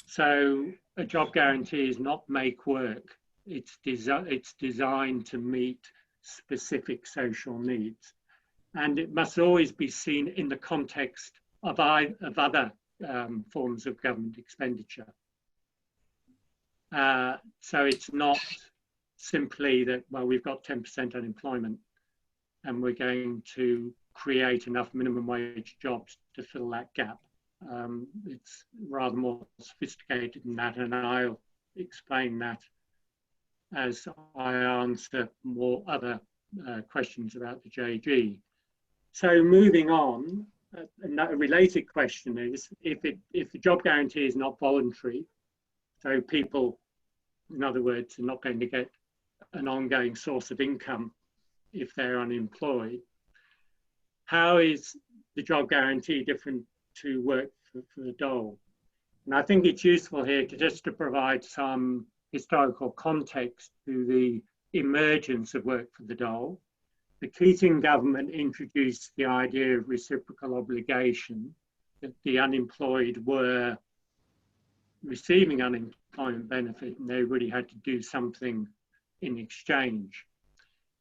So a job guarantee is not make work. It's designed to meet specific social needs. And it must always be seen in the context of other forms of government expenditure. So it's not simply that, well, we've got 10% unemployment and we're going to create enough minimum wage jobs to fill that gap. It's rather more sophisticated than that, and I'll explain that as I answer more other questions about the JG. So moving on, a related question is, if the job guarantee is not voluntary, so people, in other words, are not going to get an ongoing source of income if they're unemployed, how is the job guarantee different to work for the dole? And I think it's useful here to provide some historical context to the emergence of work for the dole. The Keating government introduced the idea of reciprocal obligation, that the unemployed were receiving unemployment benefit and they really had to do something in exchange.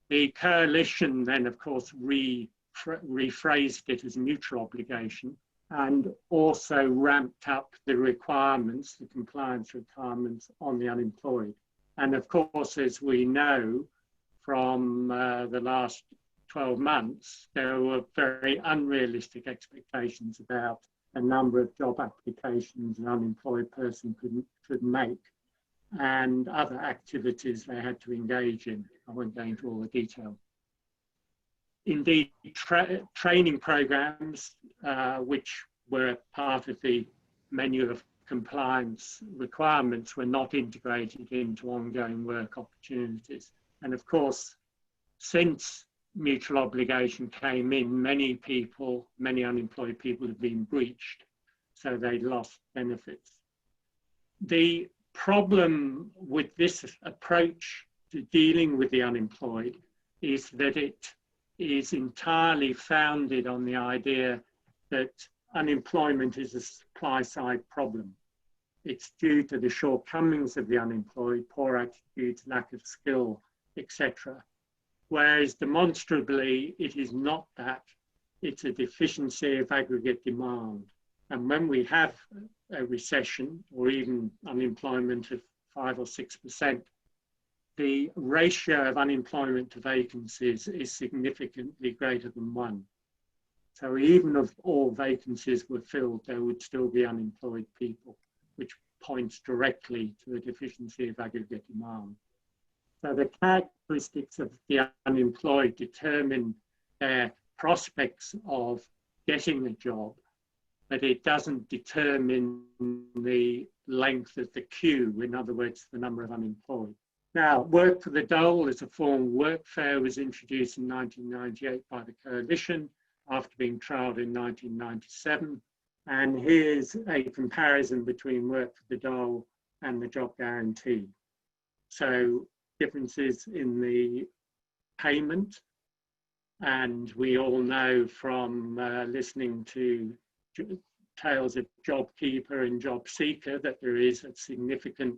The coalition then, of course, rephrased it as mutual obligation and also ramped up the requirements, the compliance requirements on the unemployed. And of course, as we know from the last 12 months, there were very unrealistic expectations about a number of job applications an unemployed person could make and other activities they had to engage in. I won't go into all the detail. Indeed, training programs, which were part of the menu of compliance requirements, were not integrated into ongoing work opportunities. And of course, since mutual obligation came in, many unemployed people have been breached, so they lost benefits. The problem with this approach to dealing with the unemployed is that it is entirely founded on the idea that unemployment is a supply side problem. It's due to the shortcomings of the unemployed, poor attitudes, lack of skill, etc. Whereas demonstrably, it is not that. It's a deficiency of aggregate demand. And when we have a recession or even unemployment of 5 or 6%, the ratio of unemployment to vacancies is significantly greater than 1. So even if all vacancies were filled, there would still be unemployed people, which points directly to the deficiency of aggregate demand. So the characteristics of the unemployed determine their prospects of getting a job, but it doesn't determine the length of the queue, in other words, the number of unemployed. Now, work for the dole as a form of workfare was introduced in 1998 by the coalition after being trialled in 1997. And here's a comparison between work for the dole and the job guarantee. So differences in the payment, and we all know from listening to tales of JobKeeper and JobSeeker that there is a significant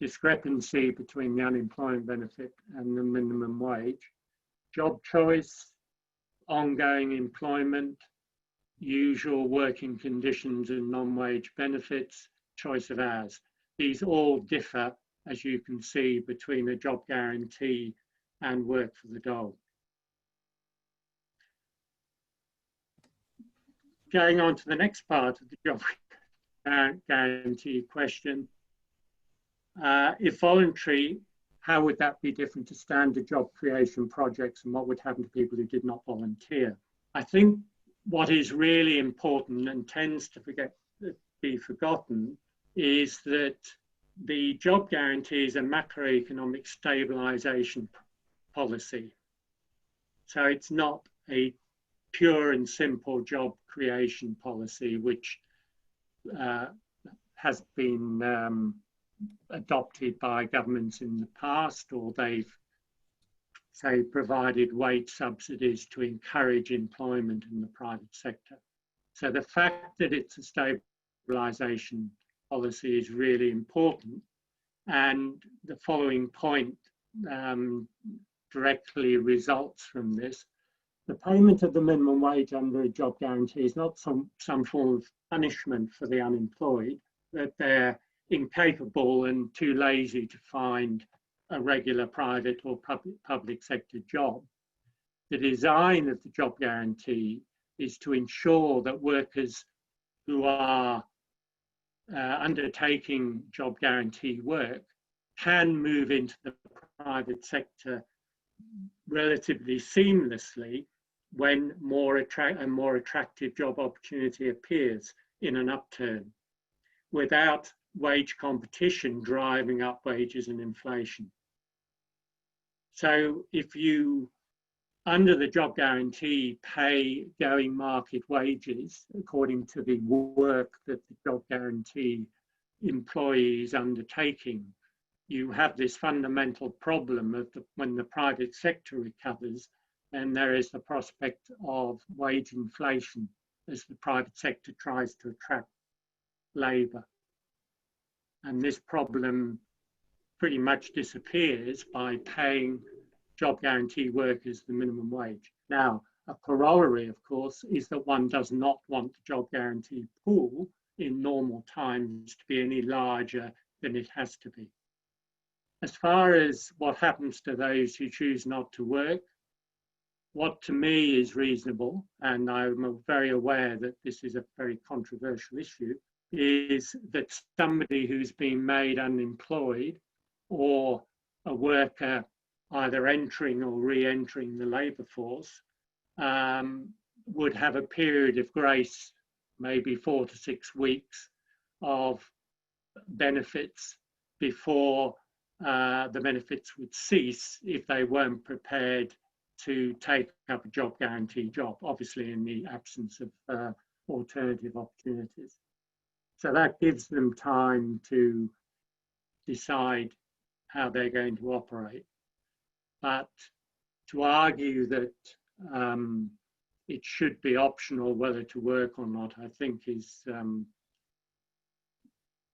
discrepancy between the unemployment benefit and the minimum wage. Job choice, ongoing employment, usual working conditions and non-wage benefits, choice of hours. These all differ, as you can see, between a job guarantee and work for the dole. Going on to the next part of the job guarantee question, if voluntary, how would that be different to standard job creation projects, and what would happen to people who did not volunteer? I think what is really important and tends to be forgotten is that the job guarantee is a macroeconomic stabilisation policy. So it's not a pure and simple job creation policy, which has been adopted by governments in the past, or they've, say, provided wage subsidies to encourage employment in the private sector. So the fact that it's a stabilisation policy is really important. And the following point directly results from this. The payment of the minimum wage under a job guarantee is not some form of punishment for the unemployed, that they're incapable and too lazy to find a regular private or public sector job. The design of the job guarantee is to ensure that workers who are undertaking job guarantee work can move into the private sector relatively seamlessly when a more attractive job opportunity appears in an upturn, without wage competition driving up wages and inflation. So if you, under the job guarantee, pay going market wages according to the work that the job guarantee employee is undertaking, you have this fundamental problem of when the private sector recovers, then there is the prospect of wage inflation as the private sector tries to attract labour. And this problem pretty much disappears by paying job guarantee workers the minimum wage. Now, a corollary, of course, is that one does not want the job guarantee pool in normal times to be any larger than it has to be. As far as what happens to those who choose not to work, what to me is reasonable, and I'm very aware that this is a very controversial issue, is that somebody who's been made unemployed, or a worker either entering or re-entering the labour force, would have a period of grace, maybe 4 to 6 weeks of benefits before the benefits would cease if they weren't prepared to take up a job guarantee job, obviously in the absence of alternative opportunities. So that gives them time to decide how they're going to operate. But to argue that it should be optional whether to work or not, I think is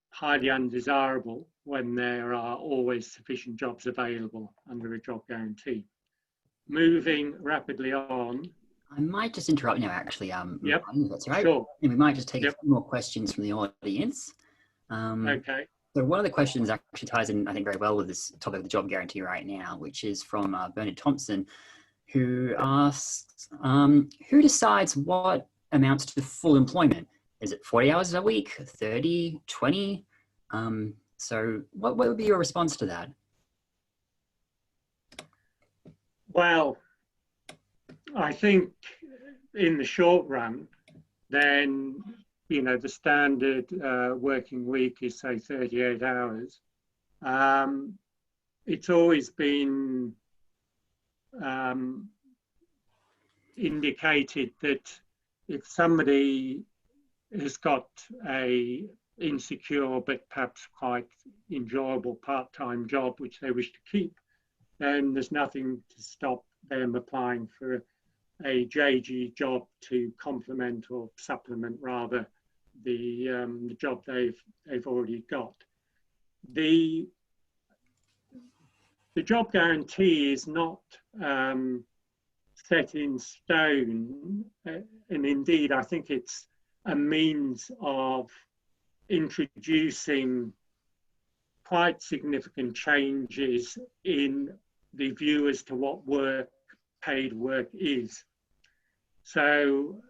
highly undesirable when there are always sufficient jobs available under a job guarantee. Moving rapidly on.
I might just interrupt now, actually.
Yep,
that's right.
sure.
And we might just take a few more questions from the audience.
Okay.
So one of the questions actually ties in, I think, very well with this topic of the job guarantee right now, which is from Bernard Thompson, who asks, who decides what amounts to full employment? Is it 40 hours a week, 30, 20? So what would be your response to that?
Well, I think in the short run, then, you know, the standard working week is, say, 38 hours. It's always been indicated that if somebody has got a insecure but perhaps quite enjoyable part-time job which they wish to keep, then there's nothing to stop them applying for a JG job to complement or supplement rather the job they've already got. The job guarantee is not set in stone, and indeed I think it's a means of introducing quite significant changes in the view as to what paid work is. So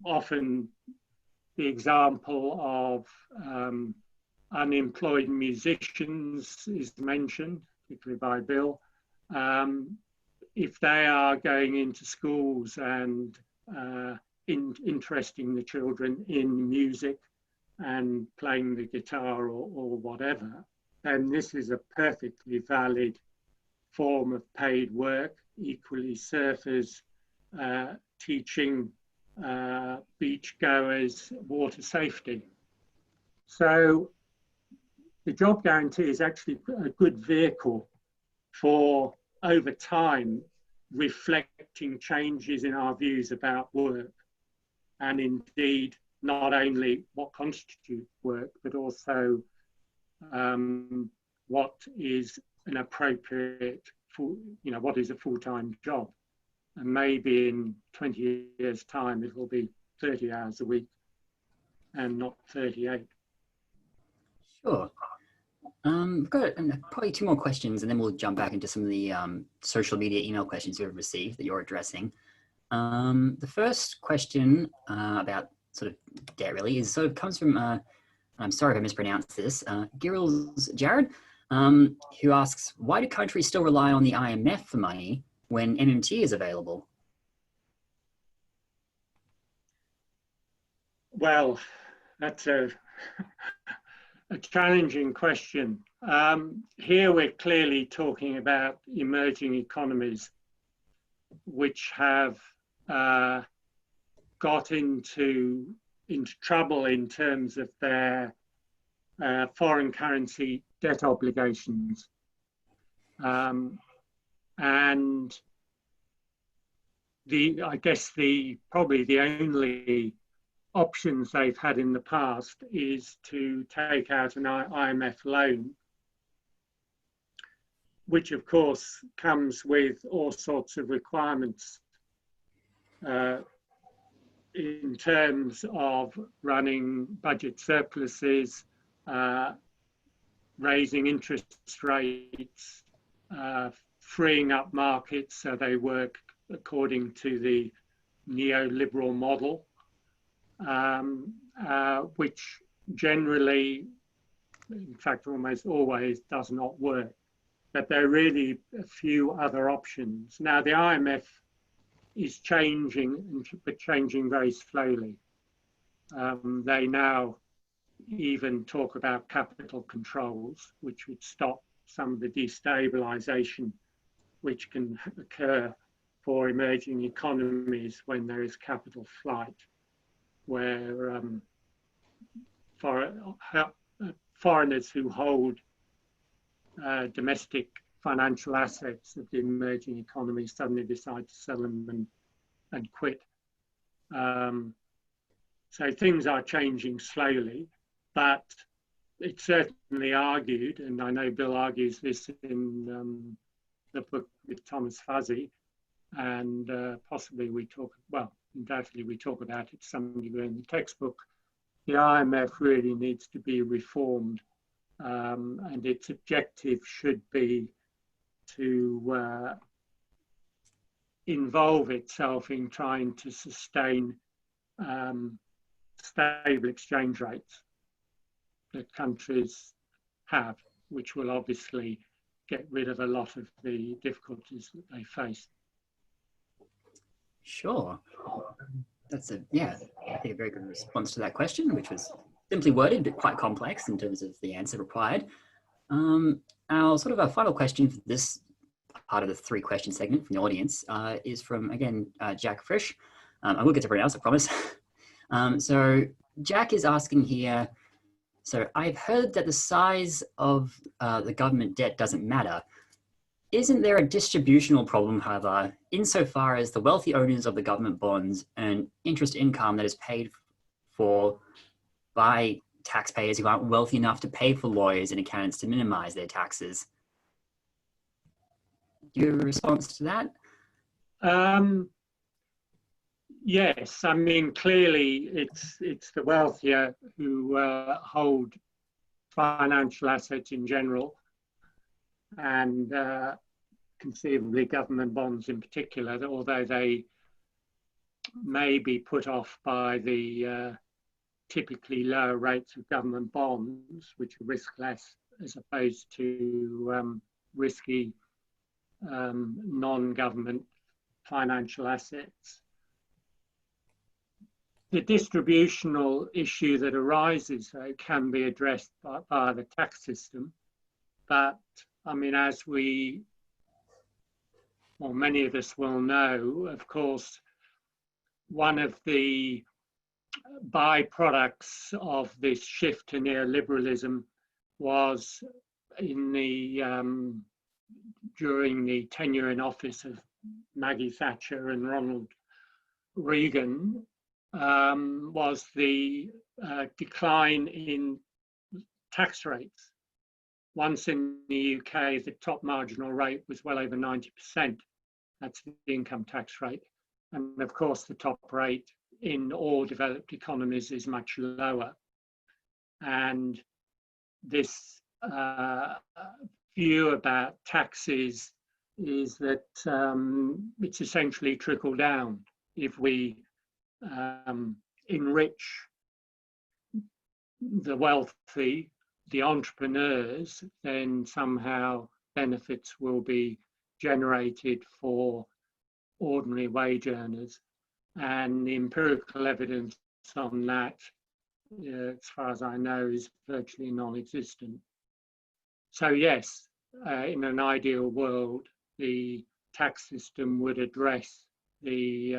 often the example of unemployed musicians is mentioned, particularly by Bill. If they are going into schools and interesting the children in music, and playing the guitar or whatever, then this is a perfectly valid form of paid work. Equally, surfers, teaching beachgoers water safety. So the job guarantee is actually a good vehicle for, over time, reflecting changes in our views about work, and indeed not only what constitutes work, but also what is an appropriate, what is a full-time job. And maybe in 20 years' time, it will be 30 hours a week and not 38.
Sure. We've got probably two more questions, and then we'll jump back into some of the social media email questions we've received that you're addressing. The first question about sort of debt really comes from, I'm sorry if I mispronounced this, Girls Jared, who asks, why do countries still rely on the IMF for money when MMT is available?
Well, that's a challenging question. Here we're clearly talking about emerging economies which have got into trouble in terms of their foreign currency debt obligations. And I guess probably the only options they've had in the past is to take out an IMF loan, which of course comes with all sorts of requirements in terms of running budget surpluses, raising interest rates, freeing up markets so they work according to the neoliberal model, which generally, in fact almost always, does not work. But there are really a few other options. Now the IMF is changing, but changing very slowly. They now even talk about capital controls, which would stop some of the destabilization which can occur for emerging economies when there is capital flight, where foreigners who hold domestic financial assets of the emerging economy suddenly decide to sell them and quit. So things are changing slowly, but it's certainly argued, and I know Bill argues this in the book with Thomas Fuzzy, and possibly undoubtedly we talk about it to some degree in the textbook. The IMF really needs to be reformed, and its objective should be to involve itself in trying to sustain stable exchange rates that countries have, which will obviously get rid of a lot of the difficulties that they face.
Sure. That's I think a very good response to that question, which was simply worded, but quite complex in terms of the answer required. Our final question for this part of the 3-question segment from the audience is from, again, Jack Frisch. I will get to pronounce, I promise. So Jack is asking here, so I've heard that the size of the government debt doesn't matter. Isn't there a distributional problem, however, insofar as the wealthy owners of the government bonds earn interest income that is paid for by taxpayers who aren't wealthy enough to pay for lawyers and accountants to minimize their taxes? Do you have a response to that?
Yes, I mean, clearly it's the wealthier who hold financial assets in general, and conceivably government bonds in particular, although they may be put off by the typically lower rates of government bonds, which are riskless as opposed to risky non-government financial assets. The distributional issue that arises, though, can be addressed by the tax system. But, I mean, as many of us will know, of course, one of the byproducts of this shift to neoliberalism was during the tenure in office of Maggie Thatcher and Ronald Reagan, was the decline in tax rates. Once in the UK, the top marginal rate was well over 90%. That's the income tax rate. And of course, the top rate in all developed economies is much lower. And this view about taxes is that it's essentially trickle down. If we enrich the wealthy, the entrepreneurs, then somehow benefits will be generated for ordinary wage earners. And the empirical evidence on that, as far as I know, is virtually non-existent. So yes, in an ideal world, the tax system would address the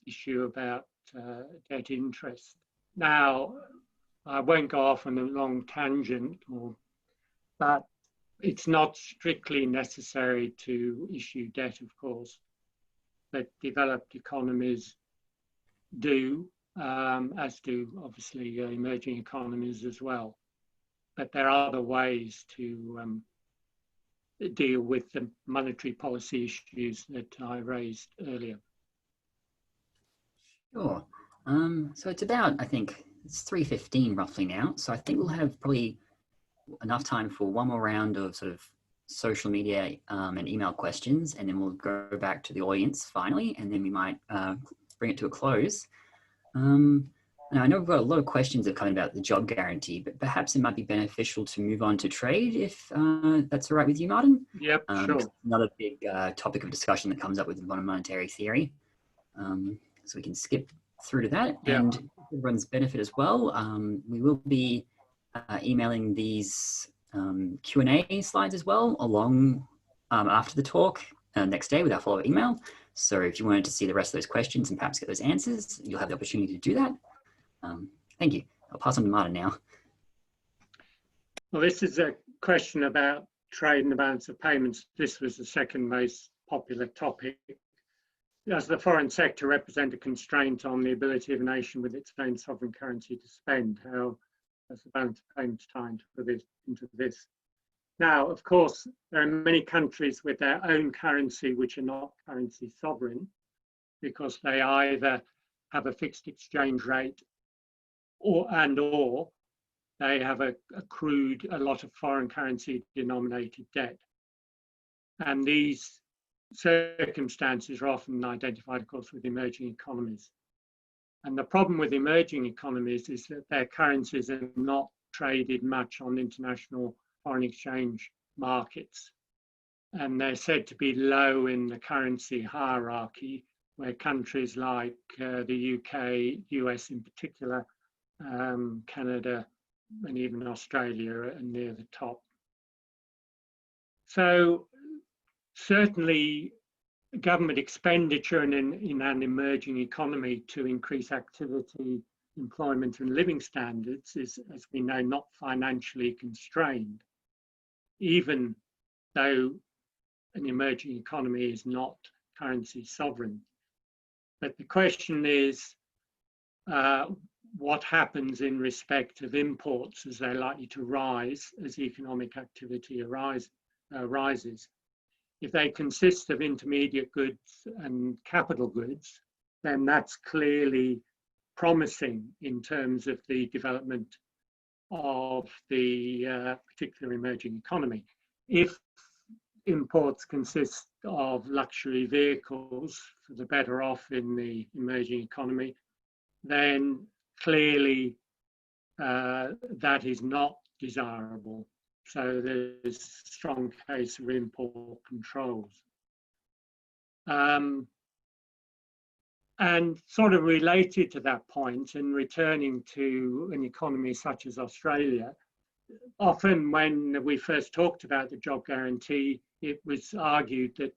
issue about debt interest. Now, I won't go off on a long tangent, but it's not strictly necessary to issue debt, of course, but developed economies do, as do obviously emerging economies as well. But there are other ways to deal with the monetary policy issues that I raised earlier.
Sure. So it's about, I think, it's 3:15 roughly now. So I think we'll have probably enough time for one more round of sort of social media and email questions, and then we'll go back to the audience finally, and then we might bring it to a close. Now I know we've got a lot of questions that are coming about the job guarantee, but perhaps it might be beneficial to move on to trade if that's all right with you, Martin.
Yep, sure.
Another big topic of discussion that comes up with monetary theory. So we can skip through to that. Yeah. And for everyone's benefit as well, we will be emailing these Q&A slides as well along after the talk next day with our follow-up email. So if you wanted to see the rest of those questions and perhaps get those answers, you'll have the opportunity to do that. Thank you. I'll pass on to Martin now.
Well, this is a question about trade and the balance of payments. This was the second most popular topic. Does the foreign sector represent a constraint on the ability of a nation with its own sovereign currency to spend? How does the balance of payments tie into this? Now, of course, there are many countries with their own currency which are not currency sovereign because they either have a fixed exchange rate or they have accrued a lot of foreign currency denominated debt. And these circumstances are often identified, of course, with emerging economies. And the problem with emerging economies is that their currencies are not traded much on international foreign exchange markets. And they're said to be low in the currency hierarchy, where countries like the UK, US in particular, Canada, and even Australia are near the top. So certainly government expenditure in an emerging economy to increase activity, employment and living standards is, as we know, not financially constrained, even though an emerging economy is not currency sovereign. But the question is, what happens in respect of imports as they're likely to rise as economic activity rises? If they consist of intermediate goods and capital goods, then that's clearly promising in terms of the development of the particular emerging economy. If imports consist of luxury vehicles for the better off in the emerging economy, then clearly that is not desirable. So there's a strong case for import controls. And sort of related to that point, and returning to an economy such as Australia, often when we first talked about the job guarantee, it was argued that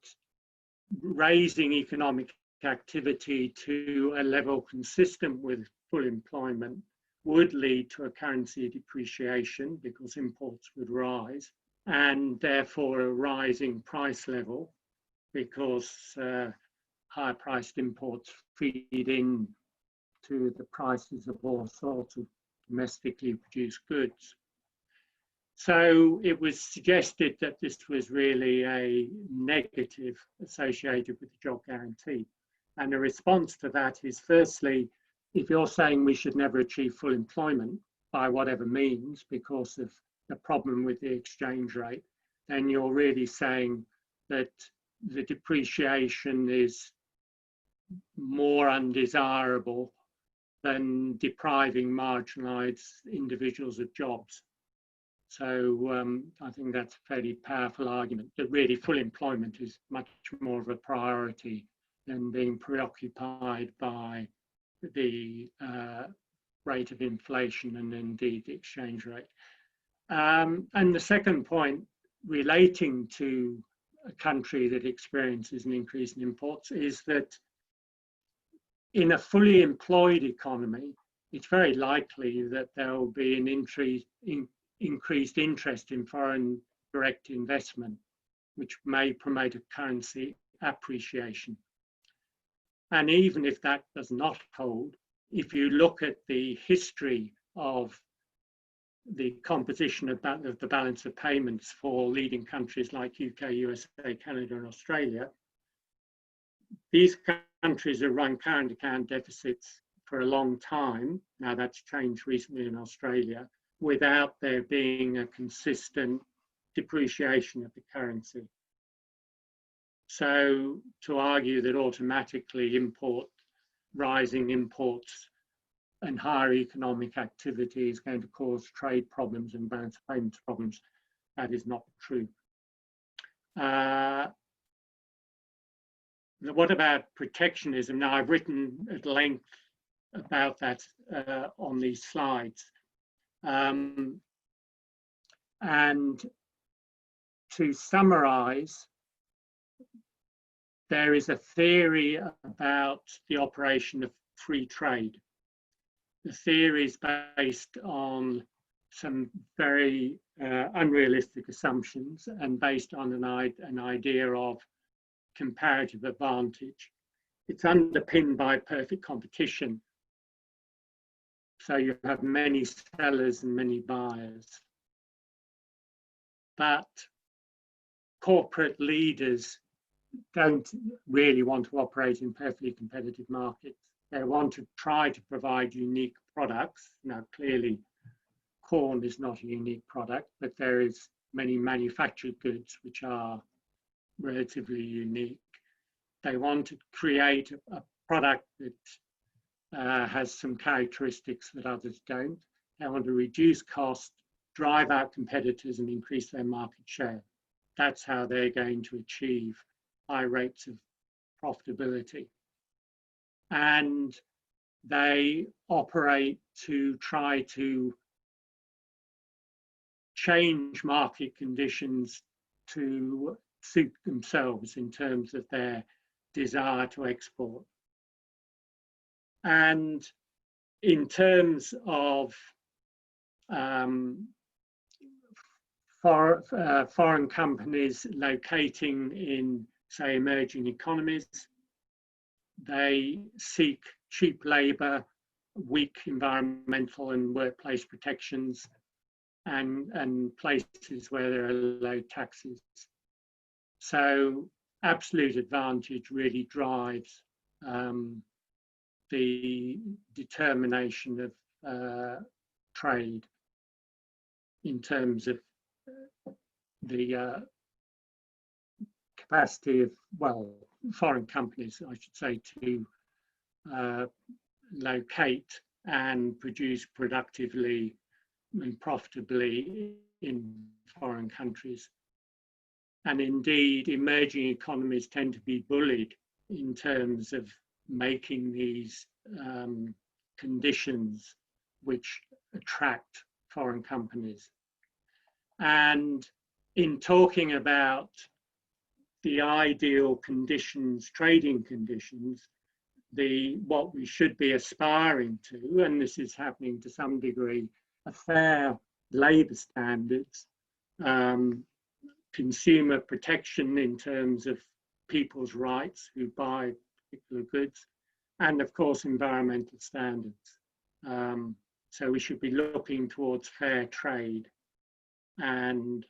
raising economic activity to a level consistent with full employment would lead to a currency depreciation because imports would rise, and therefore a rising price level because higher priced imports feed in to the prices of all sorts of domestically produced goods. So it was suggested that this was really a negative associated with the job guarantee. And the response to that is, firstly, if you're saying we should never achieve full employment by whatever means because of the problem with the exchange rate, then you're really saying that the depreciation is more undesirable than depriving marginalized individuals of jobs. So I think that's a fairly powerful argument that really full employment is much more of a priority than being preoccupied by the rate of inflation and indeed the exchange rate. And the second point relating to a country that experiences an increase in imports is that in a fully employed economy, it's very likely that there will be an increased interest in foreign direct investment, which may promote a currency appreciation. And even if that does not hold, if you look at the history of the composition of the balance of payments for leading countries like UK, USA, Canada, and Australia, these countries have run current account deficits for a long time. Now that's changed recently in Australia, without there being a consistent depreciation of the currency. So to argue that automatically rising imports and higher economic activity is going to cause trade problems and balance of payments problems, that is not true. What about protectionism? Now, I've written at length about that on these slides. And to summarize, there is a theory about the operation of free trade. The theory is based on some very unrealistic assumptions and based on an idea of comparative advantage. It's underpinned by perfect competition. So you have many sellers and many buyers. But corporate leaders don't really want to operate in perfectly competitive markets. They want to try to provide unique products. Now, clearly, corn is not a unique product, but there is many manufactured goods which are relatively unique. They want to create a product that has some characteristics that others don't. They want to reduce cost, drive out competitors and increase their market share. That's how they're going to achieve high rates of profitability. And they operate to try to change market conditions to suit themselves in terms of their desire to export. And in terms of foreign companies locating in, say, emerging economies, they seek cheap labor, weak environmental and workplace protections, and places where there are low taxes. So absolute advantage really drives the determination of trade in terms of the capacity of, well, foreign companies, I should say, to locate and produce productively and profitably in foreign countries. And indeed, emerging economies tend to be bullied in terms of making these conditions which attract foreign companies. And in talking about the ideal conditions, trading conditions, what we should be aspiring to, and this is happening to some degree, a fair labour standards, consumer protection in terms of people's rights who buy particular goods, and of course environmental standards. So we should be looking towards fair trade. And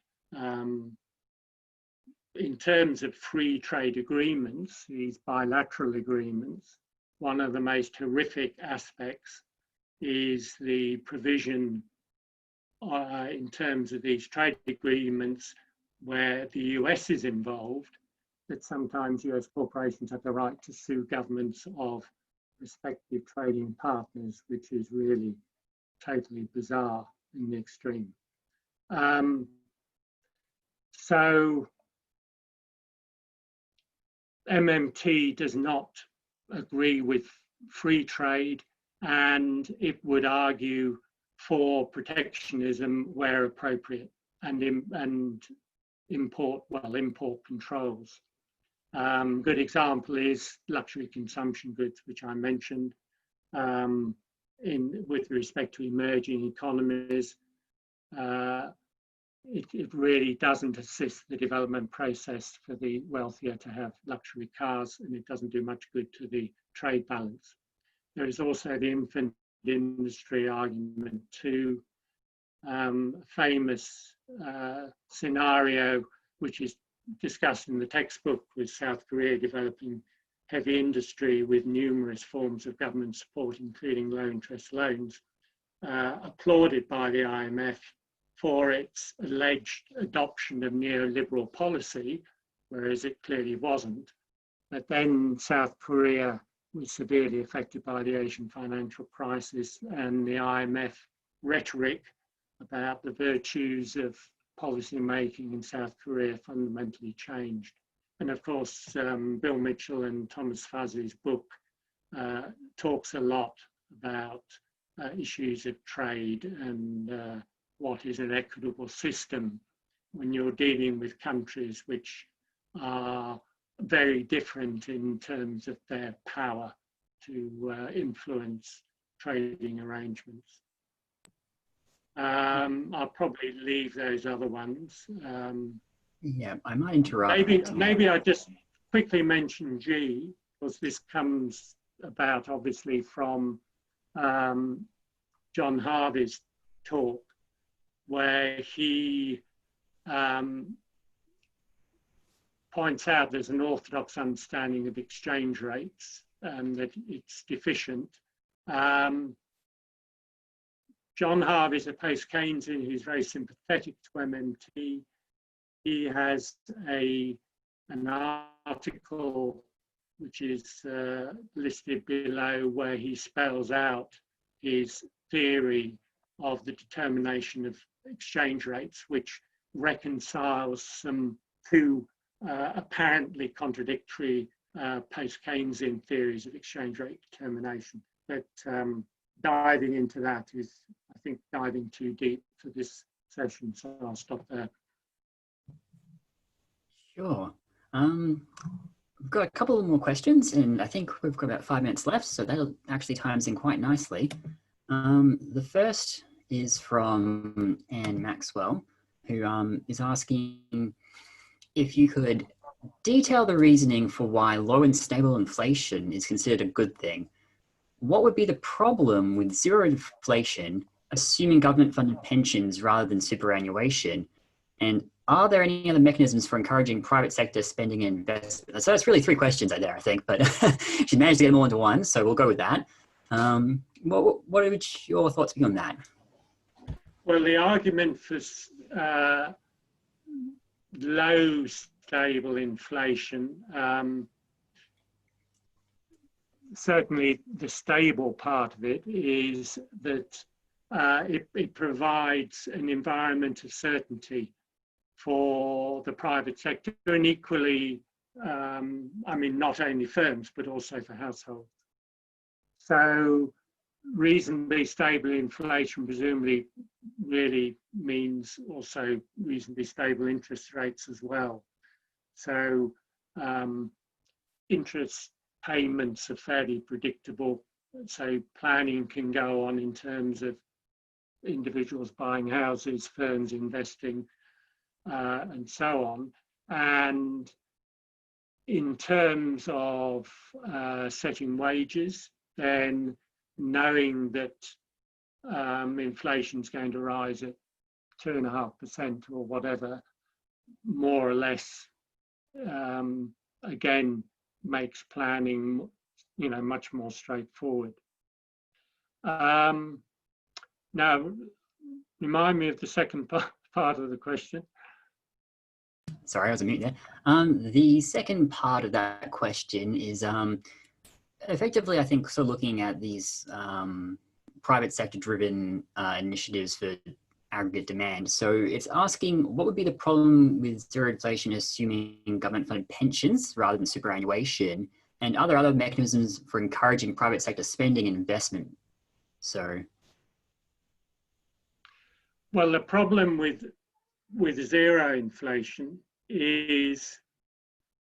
in terms of free trade agreements, these bilateral agreements, one of the most horrific aspects is the provision in terms of these trade agreements where the US is involved, that sometimes US corporations have the right to sue governments of respective trading partners, which is really totally bizarre in the extreme. So MMT does not agree with free trade, and it would argue for protectionism where appropriate, and import controls. Good example is luxury consumption goods, which I mentioned, with respect to emerging economies. It really doesn't assist the development process for the wealthier to have luxury cars, and it doesn't do much good to the trade balance. There is also the infant industry argument too. Famous scenario, which is discussed in the textbook, with South Korea developing heavy industry with numerous forms of government support, including low interest loans, applauded by the IMF for its alleged adoption of neoliberal policy, whereas it clearly wasn't. But then South Korea was severely affected by the Asian financial crisis, and the IMF rhetoric about the virtues of policy making in South Korea fundamentally changed. And of course, Bill Mitchell and Thomas Fuzzy's book talks a lot about issues of trade and what is an equitable system when you're dealing with countries which are very different in terms of their power to influence trading arrangements. I'll probably leave those other ones.
Yeah, I might interrupt.
Maybe I just quickly mention G, because this comes about obviously from John Harvey's talk, where he points out there's an orthodox understanding of exchange rates and that it's deficient. John Harvey's a post-Keynesian who's very sympathetic to MMT. He has an article which is listed below, where he spells out his theory of the determination of exchange rates, which reconciles some two apparently contradictory post-Keynesian theories of exchange rate determination. But diving into that is, I think, diving too deep for this session, so I'll stop there.
Sure. We've got a couple more questions, and I think we've got about 5 minutes left, so that actually times in quite nicely. The first is from Anne Maxwell, who is asking if you could detail the reasoning for why low and stable inflation is considered a good thing. What would be the problem with zero inflation, assuming government-funded pensions rather than superannuation? And are there any other mechanisms for encouraging private sector spending and investment? So that's really 3 questions there, I think, but she managed to get them all into one, so we'll go with that. What would your thoughts be on that?
Well, the argument for low stable inflation, certainly the stable part of it is that it provides an environment of certainty for the private sector, and equally I mean, not only firms, but also for households. So reasonably stable inflation presumably really means also reasonably stable interest rates as well. So interest payments are fairly predictable. So planning can go on in terms of individuals buying houses, firms investing, and so on. And in terms of setting wages, then knowing that inflation is going to rise at 2.5% or whatever, more or less, again, makes planning, much more straightforward. Now, remind me of the second part of the question.
Sorry, I was on mute there. The second part of that question is effectively, I think, so looking at these private sector driven initiatives for aggregate demand. So it's asking what would be the problem with zero inflation assuming government funded pensions rather than superannuation, and are there other mechanisms for encouraging private sector spending and investment? So,
well, the problem with zero inflation is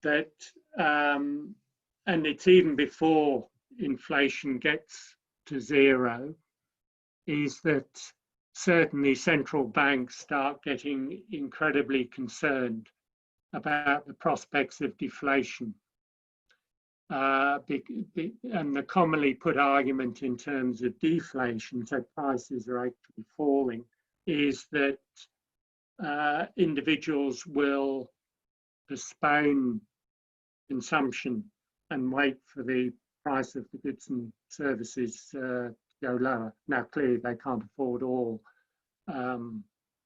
that, and it's even before inflation gets to zero, is that certainly central banks start getting incredibly concerned about the prospects of deflation. And the commonly put argument in terms of deflation, so prices are actually falling, is that individuals will postpone consumption and wait for the price of the goods and services to go lower. Now, clearly, they can't afford all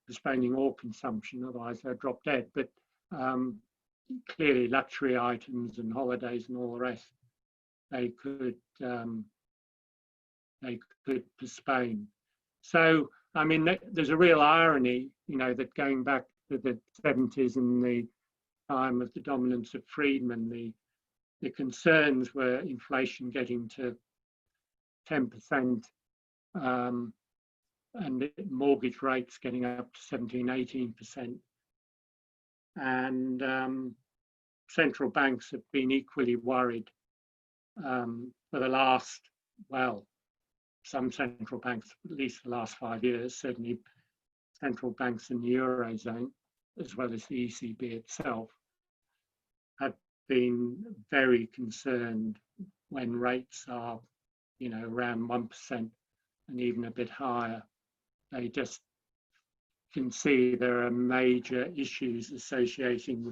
postponing all consumption, otherwise they'll drop dead. But clearly, luxury items and holidays and all the rest, they could postpone. So, I mean, there's a real irony, that going back to the 70s and the time of the dominance of freedmen, the concerns were inflation getting to 10%, and the mortgage rates getting up to 17, 18%. And central banks have been equally worried for the last, well, some central banks, at least the last 5 years, certainly central banks in the Eurozone, as well as the ECB itself, have been very concerned when rates are, around 1% and even a bit higher. They just can see there are major issues associated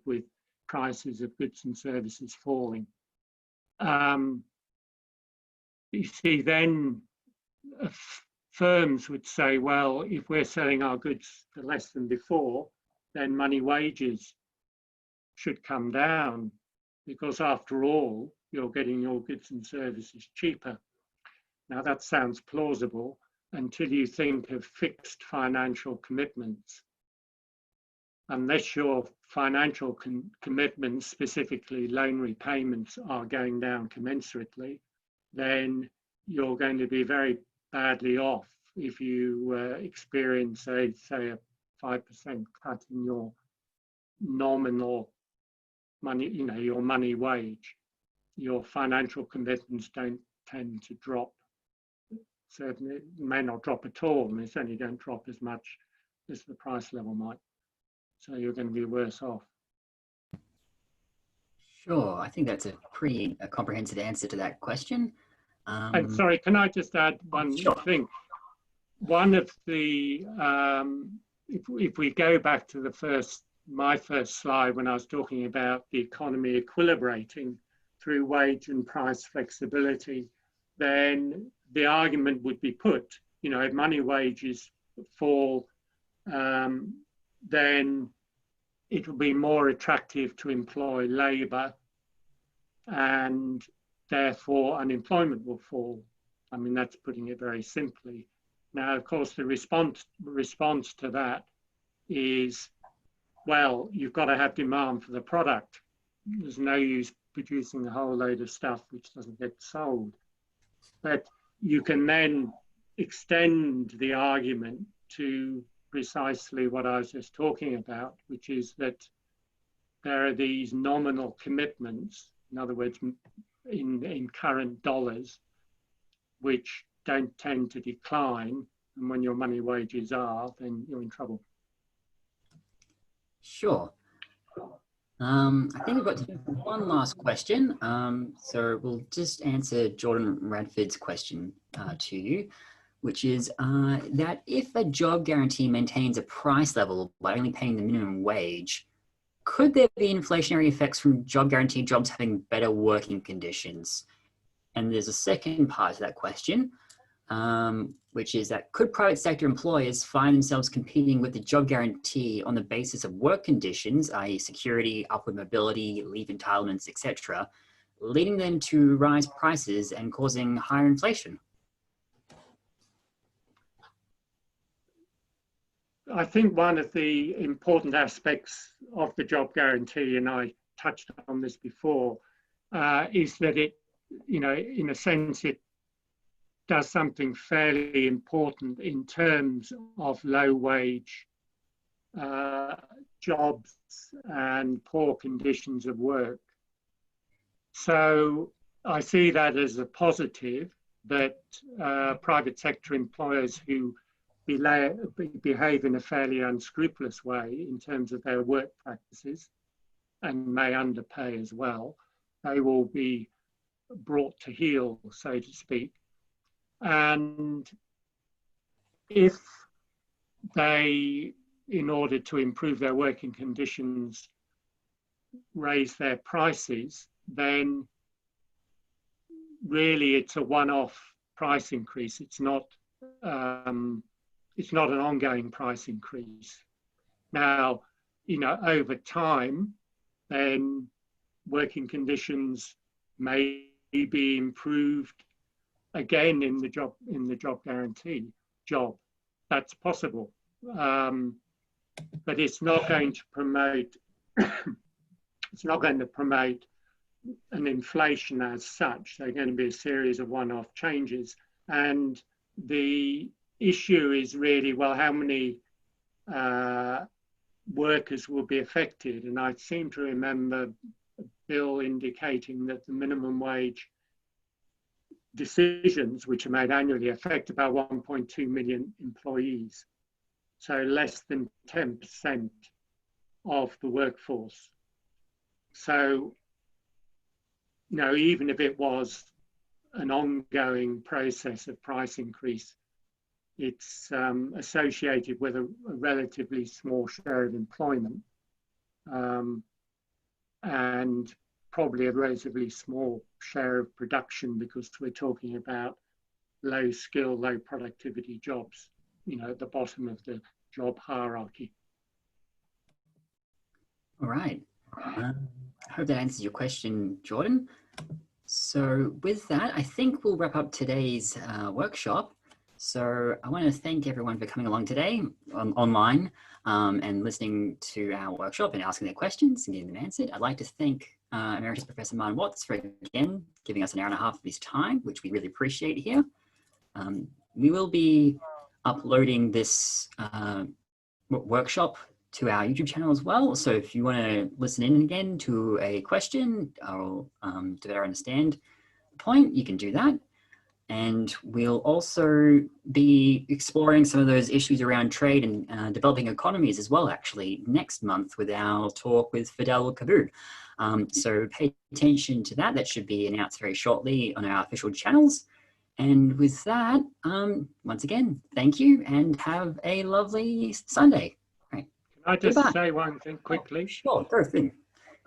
with prices of goods and services falling. You see, then firms would say, well, if we're selling our goods for less than before, then money wages should come down, because after all, you're getting your goods and services cheaper. Now, that sounds plausible until you think of fixed financial commitments. Unless your financial commitments, specifically loan repayments, are going down commensurately, then you're going to be very badly off if you experience, say, a 5% cut in your nominal money, your money wage. Your financial commitments don't tend to drop. Certainly, it may not drop at all, and they certainly don't drop as much as the price level might. So you're going to be worse off.
sure, I think that's a pretty comprehensive answer to that question.
And sorry, can I just add one thing? One of the, if we go back to my first slide when I was talking about the economy equilibrating through wage and price flexibility, then the argument would be put, if money wages fall, then it will be more attractive to employ labour, and therefore unemployment will fall. I mean, that's putting it very simply. Now, of course, the response to that is well, you've got to have demand for the product. There's no use producing a whole load of stuff which doesn't get sold. But you can then extend the argument to precisely what I was just talking about, which is that there are these nominal commitments, in other words, in current dollars, which don't tend to decline. And when your money wages are, then you're in trouble.
Sure. I think we've got time for one last question. So we'll just answer Jordan Radford's question to you, which is that if a job guarantee maintains a price level by only paying the minimum wage, could there be inflationary effects from job guaranteed jobs having better working conditions? And there's a second part to that question, which is that could private sector employers find themselves competing with the job guarantee on the basis of work conditions, i.e. security, upward mobility, leave entitlements, etc., leading them to rise prices and causing higher inflation?
I think one of the important aspects of the job guarantee, and I touched on this before, is that it, you know, in a sense, it does something fairly important in terms of low wage jobs and poor conditions of work. So I see that as a positive, that private sector employers who behave in a fairly unscrupulous way in terms of their work practices and may underpay as well, they will be brought to heel, so to speak. And if they, in order to improve their working conditions, raise their prices, then really it's a one-off price increase. It's not an ongoing price increase. Now, you know, over time, then working conditions may be improved again in the job guarantee job. That's possible, but it's not going to promote. It's not going to promote an inflation as such. There are going to be a series of one-off changes, and the issue is really, well, how many workers will be affected? And I seem to remember a bill indicating that the minimum wage decisions, which are made annually, affect about 1.2 million employees. So less than 10% of the workforce. So, you know, even if it was an ongoing process of price increase, it's associated with a relatively small share of employment and probably a relatively small share of production, because we're talking about low skill, low productivity jobs, you know, at the bottom of the job hierarchy.
All right. I hope that answers your question, Jordan. So with that, I think we'll wrap up today's workshop. So I want to thank everyone for coming along today online and listening to our workshop and asking their questions and getting them answered. I'd like to thank Emeritus Professor Martin Watts for, again, giving us an hour and a half of his time, which we really appreciate here. We will be uploading this workshop to our YouTube channel as well. So if you want to listen in again to a question or to better understand the point, you can do that. And we'll also be exploring some of those issues around trade and developing economies as well, actually, next month with our talk with Fidel Kaboud. So pay attention to that. That should be announced very shortly on our official channels. And with that, once again, thank you and have a lovely Sunday. Right.
Can I just say one thing quickly?
Sure, first thing.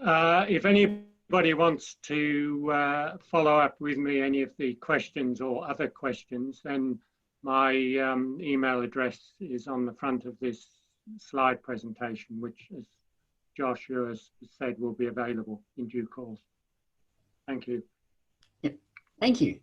If anybody wants to follow up with me any of the questions or other questions, then my email address is on the front of this slide presentation, which, as Joshua has said, will be available in due course. Thank you.
Yep. Thank you.